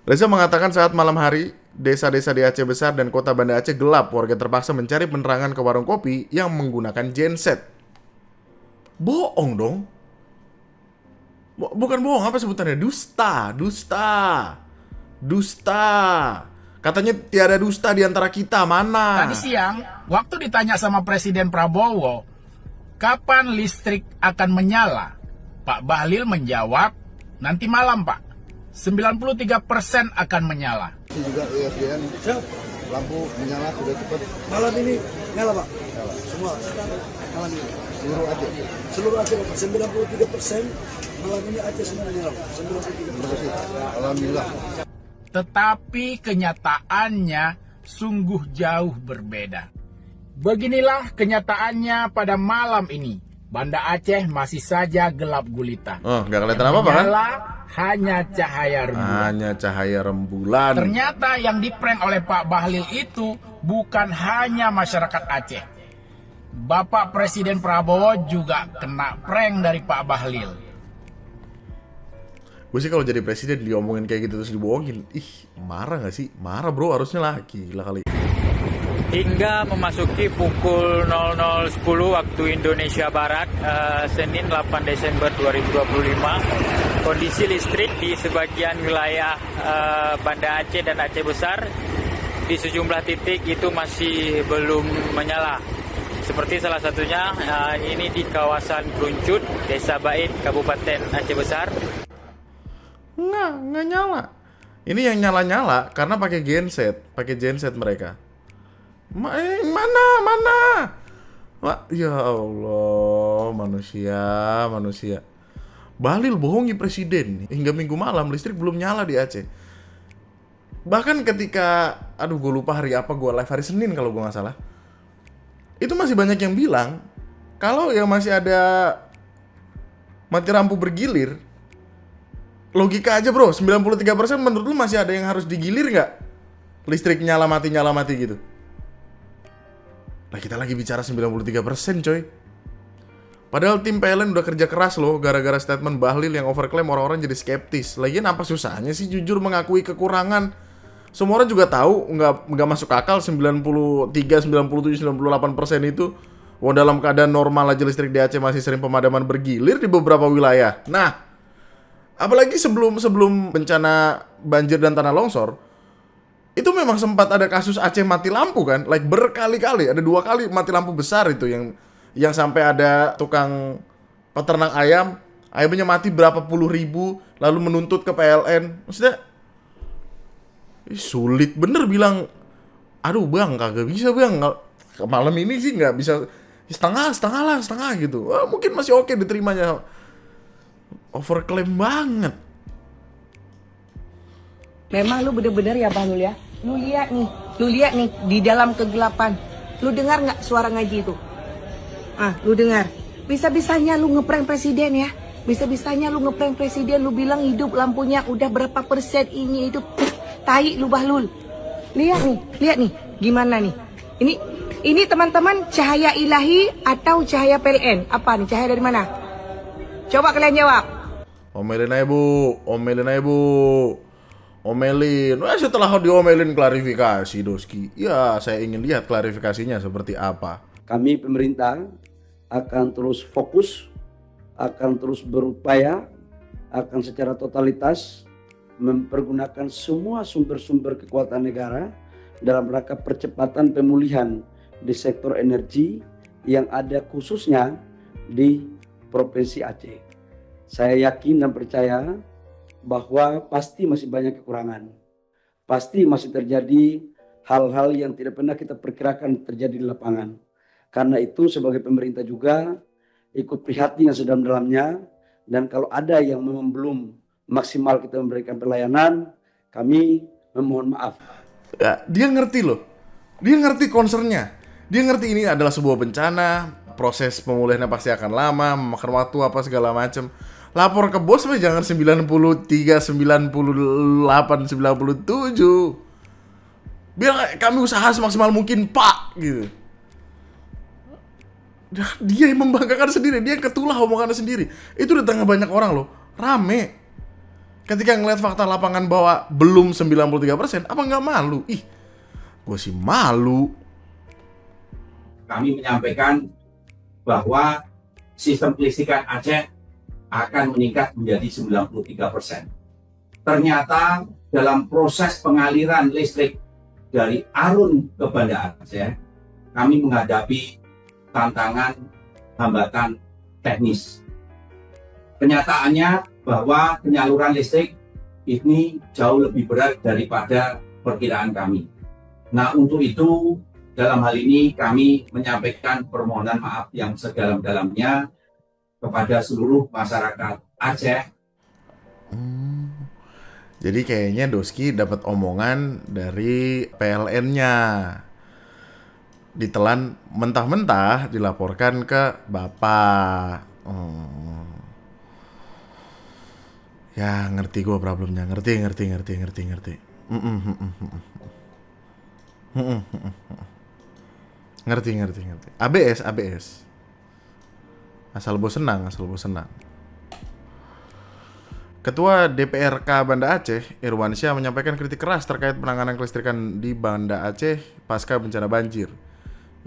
Reza mengatakan saat malam hari, desa-desa di Aceh besar dan kota Banda Aceh gelap, warga terpaksa mencari penerangan ke warung kopi yang menggunakan genset. Bohong dong. Bukan bohong, apa sebutannya? Dusta. Katanya tiada dusta di antara kita, mana?
Tadi siang, waktu ditanya sama Presiden Prabowo, kapan listrik akan menyala? Pak Bahlil menjawab, nanti malam Pak, 93% akan menyala.
Juga ISDN, lampu menyala sudah cepat.
Malam ini nyala Pak? Nyala. Semua? Malam ini?
Seluruh Aceh.
Seluruh Aceh Pak, 93% malam ini Aceh semua nyala Pak, 93%.
Alhamdulillah.
Tetapi kenyataannya sungguh jauh berbeda. Beginilah kenyataannya pada malam ini. Banda Aceh masih saja gelap gulita.
Oh, nggak kelihatan apa-apa kan?
Menyala hanya cahaya rembulan.
Hanya cahaya rembulan.
Ternyata yang diprank oleh Pak Bahlil itu bukan hanya masyarakat Aceh. Bapak Presiden Prabowo juga kena prank dari Pak Bahlil.
Gue sih kalau jadi presiden diomongin kayak gitu terus dibohongin, ih marah gak sih? Marah bro, harusnya lah, gila kali.
Hingga memasuki pukul 00.10 waktu Indonesia Barat, Senin 8 Desember 2025, kondisi listrik di sebagian wilayah Banda Aceh dan Aceh Besar di sejumlah titik itu masih belum menyala. Seperti salah satunya ini di kawasan Bruncut, Desa Bait, Kabupaten Aceh Besar.
Nggak nyala. Ini yang nyala-nyala karena pakai genset mereka. Mana? Ya Allah, manusia. Bahlil bohongi presiden. Hingga minggu malam listrik belum nyala di Aceh. Bahkan ketika, gue lupa hari apa, gue live hari Senin kalau gue nggak salah. Itu masih banyak yang bilang kalau yang masih ada mati lampu bergilir. Logika aja bro, 93% menurut lu masih ada yang harus digilir nggak? Listrik nyala mati gitu. Nah kita lagi bicara 93% coy. Padahal tim PLN udah kerja keras loh, gara-gara statement Bahlil yang overclaim orang-orang jadi skeptis. Lagian apa susahnya sih jujur mengakui kekurangan? Semua orang juga tahu nggak masuk akal 93, 97, 98% itu. Wah dalam keadaan normal aja listrik di Aceh masih sering pemadaman bergilir di beberapa wilayah. Nah, apalagi sebelum bencana banjir dan tanah longsor, itu memang sempat ada kasus Aceh mati lampu kan, like berkali-kali, ada 2 kali mati lampu besar itu yang sampai ada tukang peternak ayamnya mati berapa puluh ribu, lalu menuntut ke PLN. Maksudnya sulit bener bilang, aduh bang kagak bisa bang, malam ini sih nggak bisa, setengah gitu. Wah, mungkin masih oke diterimanya. Overclaim banget.
Memang lu bener-bener ya Bahlul ya. Lu lihat nih di dalam kegelapan. Lu dengar nggak suara ngaji itu? Lu dengar. Bisa-bisanya lu ngeprank presiden ya. Bisa-bisanya lu ngeprank presiden. Lu bilang hidup lampunya udah berapa persen ini itu. Tai lu Bahlul. Lihat nih. Gimana nih? Ini teman-teman cahaya ilahi atau cahaya PLN? Apa nih? Cahaya dari mana? Coba kalian jawab.
Omelin aja bu. Wah, setelah diomelin klarifikasi Doski. Ya saya ingin lihat klarifikasinya seperti apa.
Kami pemerintah akan terus fokus, akan terus berupaya, akan secara totalitas mempergunakan semua sumber-sumber kekuatan negara dalam rangka percepatan pemulihan di sektor energi yang ada khususnya di Provinsi Aceh. Saya yakin dan percaya bahwa pasti masih banyak kekurangan. Pasti masih terjadi hal-hal yang tidak pernah kita perkirakan terjadi di lapangan. Karena itu sebagai pemerintah juga ikut prihatin yang sedalam-dalamnya. Dan kalau ada yang memang belum maksimal kita memberikan pelayanan, kami memohon maaf.
Ya, dia ngerti loh. Dia ngerti concernnya. Dia ngerti ini adalah sebuah bencana. Proses pemulihannya pasti akan lama, memakan waktu apa segala macam. Lapor ke bos mah jangan 93, 98, 97. Biar kami usaha semaksimal mungkin, Pak, gitu. Dia yang membanggakan sendiri, dia yang ketulah omongannya sendiri. Itu di tengah banyak orang loh, rame. Ketika ngeliat fakta lapangan bahwa belum 93%, apa nggak malu? Ih, gue sih malu.
Kami menyampaikan bahwa sistem kelistrikan Aceh akan meningkat menjadi 93%. Ternyata dalam proses pengaliran listrik dari Arun ke Banda Aceh, kami menghadapi tantangan hambatan teknis. Kenyataannya bahwa penyaluran listrik ini jauh lebih berat daripada perkiraan kami. Nah, untuk itu dalam hal ini kami menyampaikan permohonan maaf yang sedalam-dalamnya kepada seluruh masyarakat Aceh.
Jadi kayaknya Doski dapat omongan dari PLN-nya. Ditelan mentah-mentah dilaporkan ke Bapak. Ya, ngerti gue problemnya. Ngerti. Ngerti. ABS. Asal bos senang. Ketua DPRK Banda Aceh, Irwansyah, menyampaikan kritik keras terkait penanganan kelistrikan di Banda Aceh pasca bencana banjir.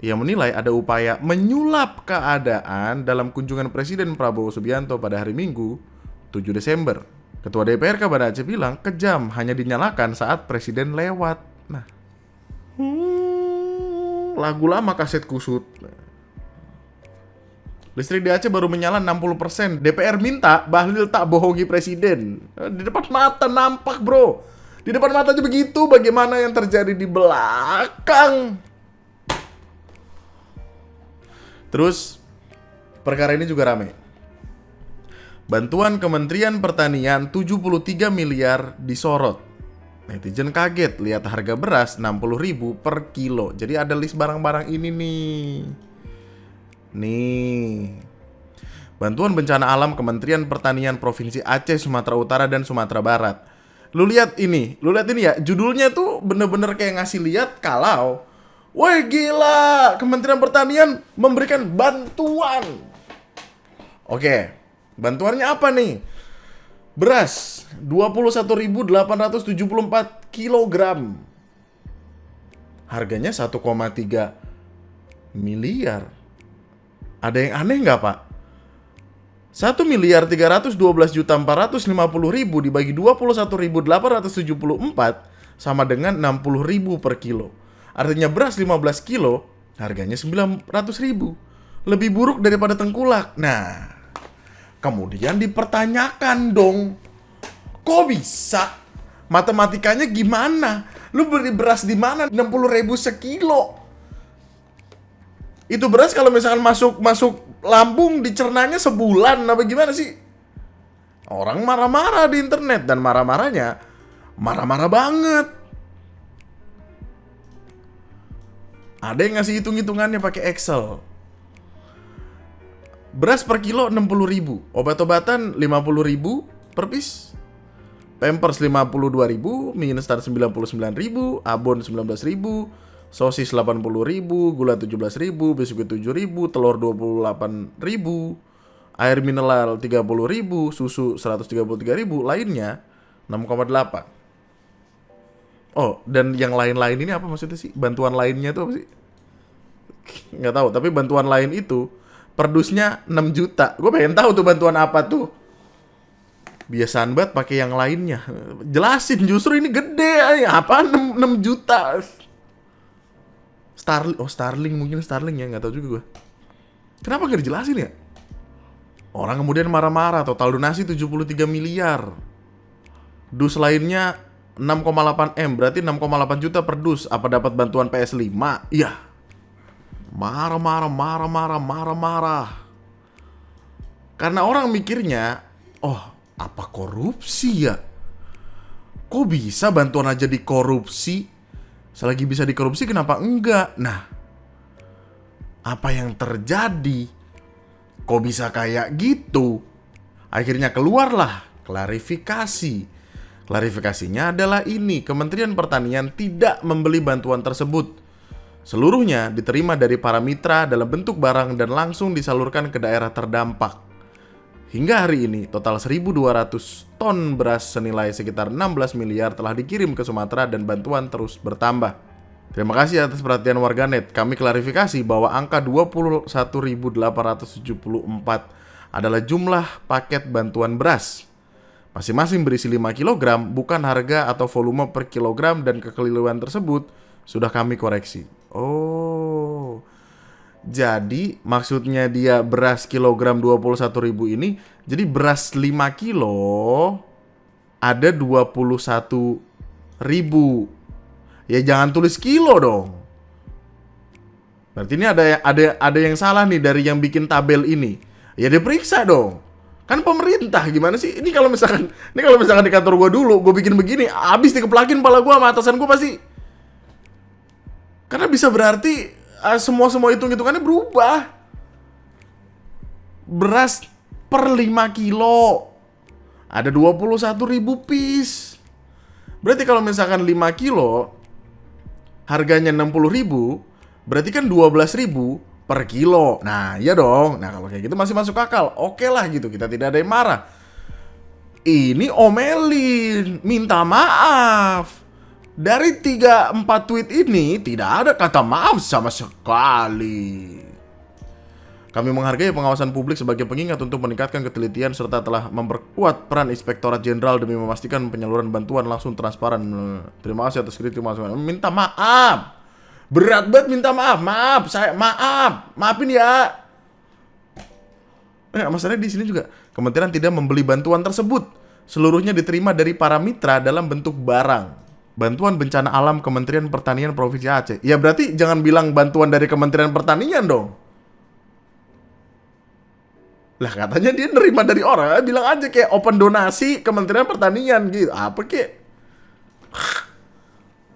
Ia menilai ada upaya menyulap keadaan dalam kunjungan Presiden Prabowo Subianto pada hari Minggu, 7 Desember. Ketua DPRK Banda Aceh bilang kejam hanya dinyalakan saat Presiden lewat. Nah, lagu lama kaset kusut. Listrik di Aceh baru menyala 60%. DPR minta Bahlil tak bohongi Presiden. Di depan mata nampak, bro. Di depan mata aja begitu. Bagaimana yang terjadi di belakang? Terus, perkara ini juga rame. Bantuan Kementerian Pertanian 73 miliar disorot. Netizen kaget lihat harga beras 60.000 per kilo. Jadi ada list barang-barang ini nih. Bantuan bencana alam Kementerian Pertanian Provinsi Aceh, Sumatera Utara, dan Sumatera Barat. Lu lihat ini ya, judulnya tuh bener-bener kayak ngasih lihat kalau wah gila, Kementerian Pertanian memberikan bantuan. Oke, bantuannya apa nih? Beras 21.874 kilogram. Harganya 1,3 miliar. Ada yang aneh nggak, Pak? 1.312.450.000 dibagi 21.874 sama dengan 60.000 per kilo. Artinya beras 15 kilo harganya 900.000. Lebih buruk daripada tengkulak. Nah, kemudian dipertanyakan dong, kok bisa? Matematikanya gimana? Lu beli beras di mana 60.000 sekilo? Itu beras kalau misalkan masuk lambung dicernanya sebulan apa gimana sih? Orang marah-marah di internet dan marah-marah banget. Ada yang ngasih hitung-hitungannya pakai Excel. Beras per kilo 60.000, obat-obatan 50.000 per piece. Pampers 52.000, mie instan 99.000, abon 19.000. Sosis 80.000, gula 17.000, biskuit 7.000, telur 28.000, air mineral 30.000, susu 133.000, lainnya 6,8. Oh, dan yang lain-lain ini apa maksudnya sih? Bantuan lainnya itu apa sih? Nggak tahu, tapi bantuan lain itu perdusnya 6 juta. Gue pengen tahu tuh bantuan apa tuh. Biasaan banget pakai yang lainnya. Jelasin, justru ini gede. Apa 6 juta? Starling mungkin Starling ya, nggak tahu juga gue. Kenapa nggak dijelasin ya? Orang kemudian marah-marah, total donasi 73 miliar. Dus lainnya 6,8 M, berarti 6,8 juta per dus. Apa dapat bantuan PS5? Iya. Marah. Karena orang mikirnya, oh, apa korupsi ya? Kok bisa bantuan aja dikorupsi? Selagi bisa dikorupsi kenapa enggak? Nah, apa yang terjadi? Kok bisa kayak gitu? Akhirnya keluarlah klarifikasi. Klarifikasinya adalah ini, Kementerian Pertanian tidak membeli bantuan tersebut. Seluruhnya diterima dari para mitra dalam bentuk barang dan langsung disalurkan ke daerah terdampak. Hingga hari ini, total 1.200 ton beras senilai sekitar 16 miliar telah dikirim ke Sumatera dan bantuan terus bertambah. Terima kasih atas perhatian warganet. Kami klarifikasi bahwa angka 21.874 adalah jumlah paket bantuan beras. Masing-masing berisi 5 kg, bukan harga atau volume per kilogram, dan kekeliruan tersebut Sudah kami koreksi. Oh. Jadi maksudnya dia beras kilogram 21.000 ini, jadi beras 5 kilo ada 21.000. Ya jangan tulis kilo dong. Berarti ini ada yang salah nih dari yang bikin tabel ini. Ya diperiksa dong. Kan pemerintah gimana sih? Ini kalau misalkan di kantor gua dulu, gua bikin begini, habis dikeplakin kepala gua sama atasan gua pasti. Karena bisa berarti semua hitung-hitungannya berubah. Beras per 5 kilo ada 21.000 piece. Berarti kalau misalkan 5 kilo harganya 60.000, berarti kan 12.000 per kilo. Nah, iya dong. Nah, kalau kayak gitu masih masuk akal. Oke lah gitu, kita tidak ada yang marah. Ini omelin, minta maaf. Dari 3-4 tweet ini tidak ada kata maaf sama sekali. Kami menghargai pengawasan publik sebagai pengingat untuk meningkatkan ketelitian serta telah memperkuat peran Inspektorat Jenderal demi memastikan penyaluran bantuan langsung transparan. Terima kasih atas kritik masukan. Minta maaf. Berat banget minta maaf. Maafin ya. Masalahnya di sini juga kementerian tidak membeli bantuan tersebut. Seluruhnya diterima dari para mitra dalam bentuk barang. Bantuan bencana alam Kementerian Pertanian Provinsi Aceh. Ya berarti jangan bilang bantuan dari Kementerian Pertanian dong. Lah katanya dia nerima dari orang, bilang aja kayak open donasi Kementerian Pertanian gitu. Apa kek?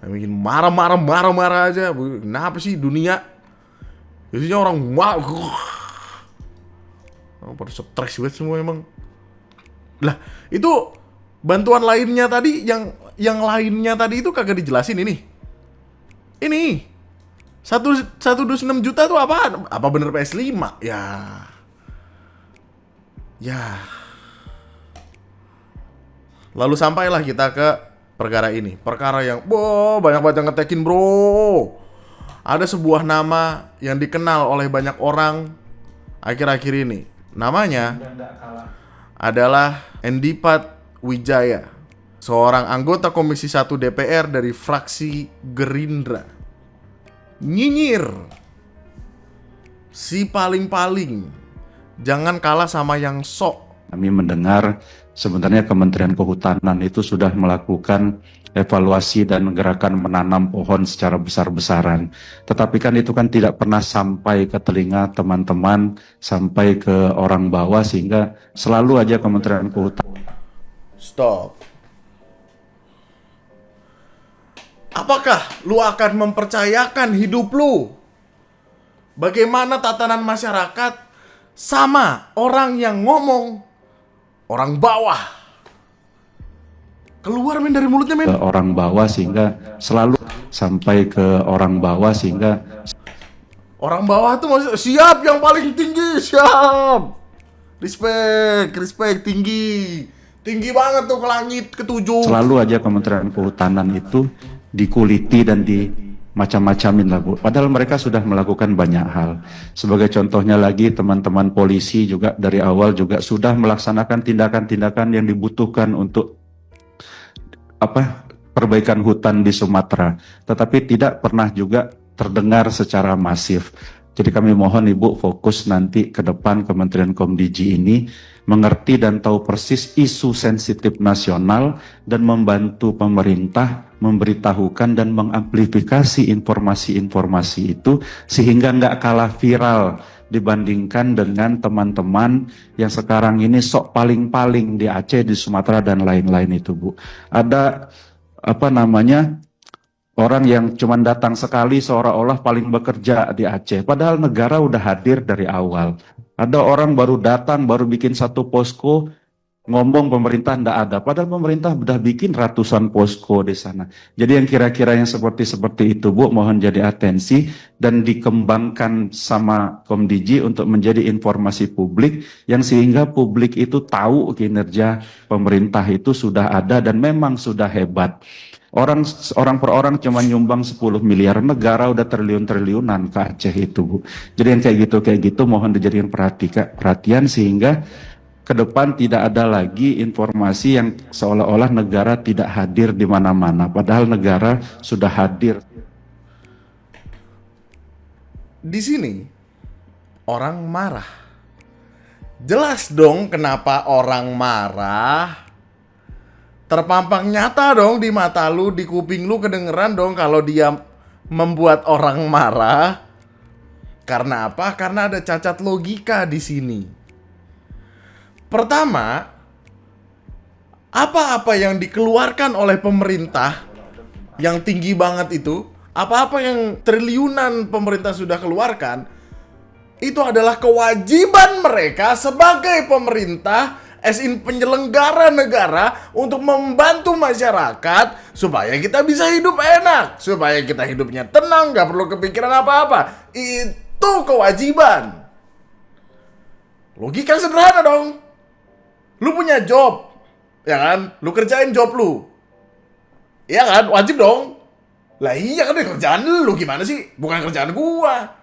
Bikin marah aja. Kenapa sih dunia? Biasanya orang pada stres banget semua emang. Lah itu bantuan lainnya tadi yang lainnya tadi itu kagak dijelasin ini. Ini 1 dus 6 juta tuh apaan? Apa bener PS5? Ya. Lalu sampailah kita ke perkara ini. Perkara yang banyak banget yang ngetekin bro. Ada sebuah nama yang dikenal oleh banyak orang akhir-akhir ini. Namanya adalah Endipat Wijaya, seorang anggota Komisi 1 DPR dari fraksi Gerindra. Nyinyir. Si paling-paling. Jangan kalah sama yang sok.
Kami mendengar sebenarnya Kementerian Kehutanan itu sudah melakukan evaluasi dan gerakan menanam pohon secara besar-besaran. Tetapi kan itu kan tidak pernah sampai ke telinga teman-teman, sampai ke orang bawah, sehingga selalu aja Kementerian Kehutanan.
Stop. Apakah lu akan mempercayakan hidup lu? Bagaimana tatanan masyarakat sama orang yang ngomong orang bawah? Keluar men dari mulutnya men.
Ke orang bawah sehingga selalu sampai ke orang bawah sehingga
orang bawah tuh maksudnya siap yang paling tinggi, siap. Respect tinggi. Tinggi banget tuh ke langit ke-7.
Selalu aja Kementerian Kehutanan itu dikuliti dan di macam-macamin lah Bu. Padahal mereka sudah melakukan banyak hal. Sebagai contohnya lagi teman-teman polisi juga dari awal juga sudah melaksanakan tindakan-tindakan yang dibutuhkan untuk perbaikan hutan di Sumatera. Tetapi tidak pernah juga terdengar secara masif. Jadi kami mohon Ibu fokus nanti ke depan Kementerian Komdiji ini mengerti dan tahu persis isu sensitif nasional dan membantu pemerintah memberitahukan dan mengamplifikasi informasi-informasi itu sehingga nggak kalah viral dibandingkan dengan teman-teman yang sekarang ini sok paling-paling di Aceh, di Sumatera dan lain-lain itu Bu. Ada orang yang cuma datang sekali seolah-olah paling bekerja di Aceh. Padahal negara udah hadir dari awal. Ada orang baru datang, baru bikin satu posko, ngomong pemerintah ndak ada. Padahal pemerintah udah bikin ratusan posko di sana. Jadi yang kira-kira yang seperti itu Bu, mohon jadi atensi dan dikembangkan sama Komdiji untuk menjadi informasi publik yang sehingga publik itu tahu kinerja pemerintah itu sudah ada dan memang sudah hebat. Orang per orang cuma nyumbang 10 miliar, negara udah triliun-triliunan ke Aceh itu Bu. Jadi yang kayak gitu mohon dijadikan perhatian sehingga ke depan tidak ada lagi informasi yang seolah-olah negara tidak hadir di mana-mana. Padahal negara sudah hadir.
di sini orang marah. Jelas dong kenapa orang marah. Terpampang nyata dong di mata lu, di kuping lu kedengeran dong kalau dia membuat orang marah. Karena apa? Karena ada cacat logika di sini. Pertama, apa-apa yang dikeluarkan oleh pemerintah yang tinggi banget itu, apa-apa yang triliunan pemerintah sudah keluarkan, itu adalah kewajiban mereka sebagai pemerintah, as in penyelenggara negara, untuk membantu masyarakat supaya kita bisa hidup enak, supaya kita hidupnya tenang, gak perlu kepikiran apa-apa. Itu kewajiban. Logika sederhana dong. Lu punya job, ya kan? Lu kerjain job lu, ya kan? Wajib dong. Lah iya kan, kerjaan lu gimana sih? Bukan kerjaan gua.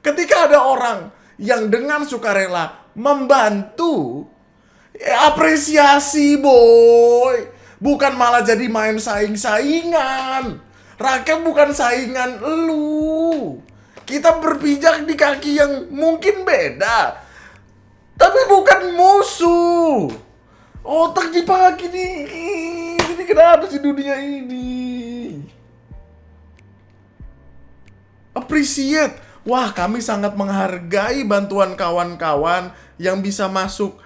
Ketika ada orang yang dengan sukarela membantu, ya apresiasi boy. Bukan malah jadi main saing-saingan. Rakyat bukan saingan lu. Kita berpijak di kaki yang mungkin beda, tapi bukan musuh. Otak dipakai nih. Ini kenapa sih dunia ini? Appreciate. Wah, kami sangat menghargai bantuan kawan-kawan yang bisa masuk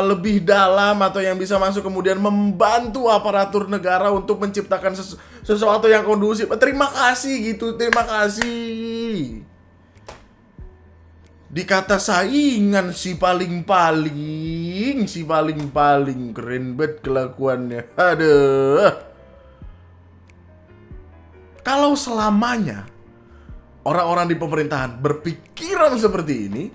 lebih dalam, atau yang bisa masuk kemudian membantu aparatur negara untuk menciptakan sesuatu yang kondusif. Terima kasih gitu, terima kasih. Dikata saingan si paling-paling keren banget kelakuannya. Aduh. Kalau selamanya orang-orang di pemerintahan berpikiran seperti ini,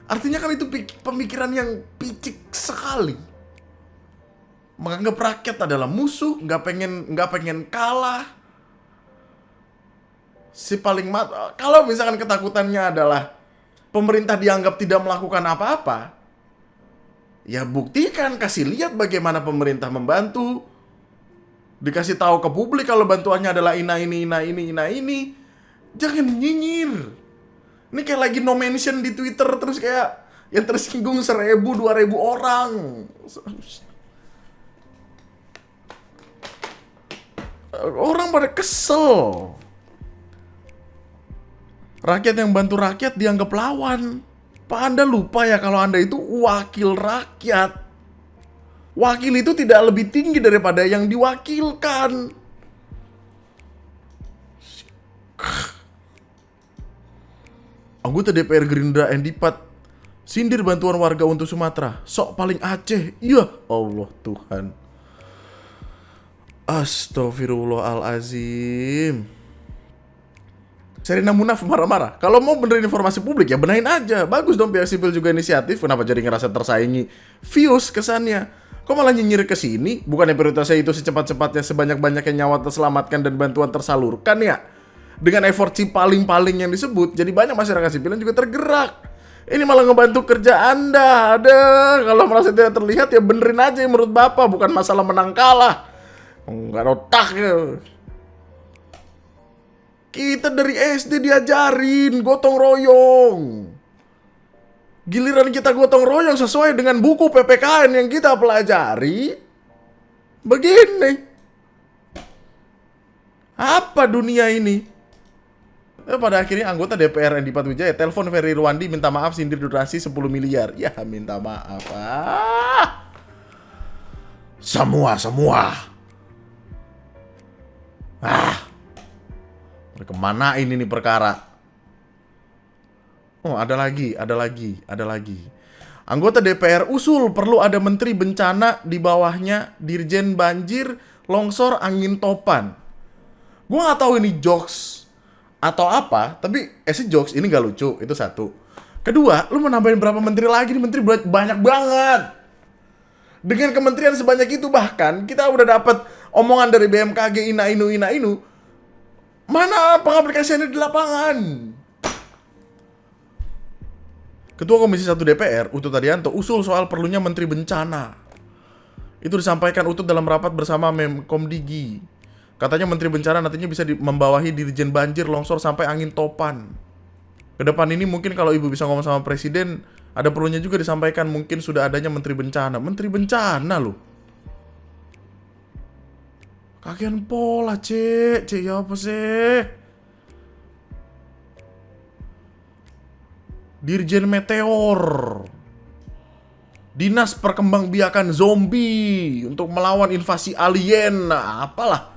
artinya kan itu pemikiran yang picik sekali. Menganggap rakyat adalah musuh, nggak pengen kalah. Si paling kalau misalkan ketakutannya adalah pemerintah dianggap tidak melakukan apa-apa, ya buktikan, kasih lihat bagaimana pemerintah membantu. Dikasih tahu ke publik kalau bantuannya adalah ini. Jangan nyinyir. Ini kayak lagi no mention di Twitter, terus kayak yang tersinggung 1.000-2.000 orang. Orang pada kesel. Rakyat yang bantu rakyat dianggap lawan. Pak, Anda lupa ya kalau Anda itu wakil rakyat. Wakil itu tidak lebih tinggi daripada yang diwakilkan. Anggota DPR Gerindra Endipat sindir bantuan warga untuk Sumatera. Sok paling Aceh. Ya Allah Tuhan. Astagfirullahalazim. Sherina Munaf marah-marah. Kalau mau benerin informasi publik ya benahin aja. Bagus dong pihak sipil juga inisiatif. Kenapa jadi ngerasa tersaingi? Views kesannya. Kok malah nyinyir ke sini? Bukannya prioritasnya itu secepat-cepatnya sebanyak-banyaknya nyawa terselamatkan dan bantuan tersalurkan ya? Dengan effort si paling-paling yang disebut, jadi banyak masyarakat sipil yang juga tergerak. Ini malah ngebantu kerja Anda. Kalau merasa tidak terlihat ya benerin aja menurut Bapak. Bukan masalah menang kalah. Nggak otak ya. Kita dari SD diajarin gotong royong. Giliran kita gotong royong sesuai dengan buku PPKN yang kita pelajari, begini. Apa dunia ini? Pada akhirnya anggota DPR Endipat Wijaya telepon Ferry Ruwandi minta maaf sindir durasi 10 miliar. Ya minta maaf. Semua. Kemana ini nih perkara? Oh, ada lagi. Anggota DPR usul perlu ada menteri bencana, di bawahnya dirjen banjir, longsor, angin topan. Gue nggak tahu ini jokes atau apa, tapi sih jokes ini gak lucu, itu satu. Kedua, lu mau nambahin berapa menteri lagi? Nih menteri banyak banget. Dengan kementerian sebanyak itu, bahkan kita udah dapat omongan dari BMKG ina inu. Mana pengaplikasiannya di lapangan? Ketua Komisi 1 DPR, Utut Adianto, usul soal perlunya menteri bencana. Itu disampaikan Utut dalam rapat bersama Menkomdigi. Katanya Menteri Bencana nantinya bisa membawahi Dirjen Banjir, Longsor, sampai angin topan. Kedepan ini mungkin kalau Ibu bisa ngomong sama Presiden, ada perlunya juga disampaikan mungkin sudah adanya Menteri Bencana. Menteri Bencana loh. Kagian pola, Cek ya apa sih? Dirjen Meteor, Dinas Perkembangbiakan Zombie untuk melawan invasi alien. Nah, apalah.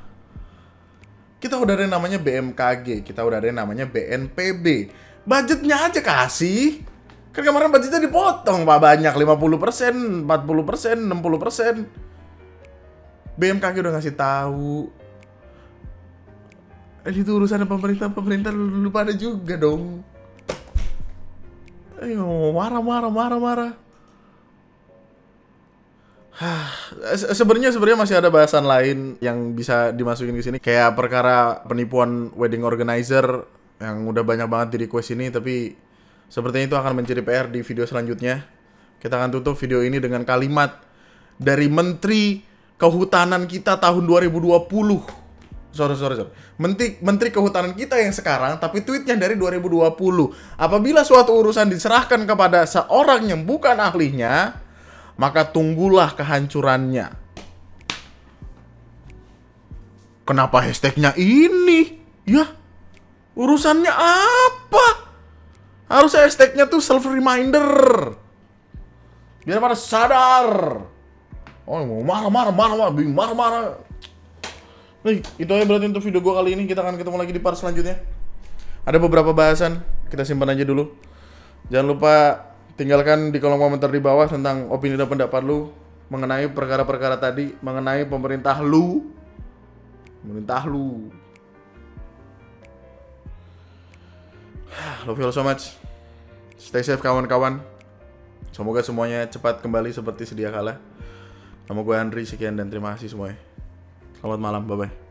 Kita udah ada yang namanya BMKG, kita udah ada yang namanya BNPB. Budgetnya aja kasih. Kan kemarin budgetnya dipotong, Pak, banyak 50%, 40%, 60%. BMKG udah ngasih tahu. Itu urusan pemerintah lu pada juga dong. Ayo, marah. Sebenarnya masih ada bahasan lain yang bisa dimasukin ke sini, kayak perkara penipuan wedding organizer yang udah banyak banget di request ini, tapi sepertinya itu akan menjadi PR di video selanjutnya. Kita akan tutup video ini dengan kalimat dari Menteri Kehutanan kita tahun 2020. Sorry. Menteri Kehutanan kita yang sekarang, tapi tweetnya dari 2020. Apabila suatu urusan diserahkan kepada seorang yang bukan ahlinya, maka tunggulah kehancurannya. Kenapa hashtagnya ini? Ya, urusannya apa? Harusnya hashtagnya tuh self reminder, biar pada sadar. Oh, mau marah. Nih, itu aja berarti untuk video gue kali ini. Kita akan ketemu lagi di part selanjutnya. Ada beberapa bahasan, kita simpan aja dulu. Jangan lupa tinggalkan di kolom komentar di bawah tentang opini dan pendapat lu mengenai perkara-perkara tadi, mengenai pemerintah lu. Love you all so much. Stay safe kawan-kawan. Semoga semuanya cepat kembali seperti sedia kala. Nama gue Andri, sekian dan terima kasih semuanya. Selamat malam, bye-bye.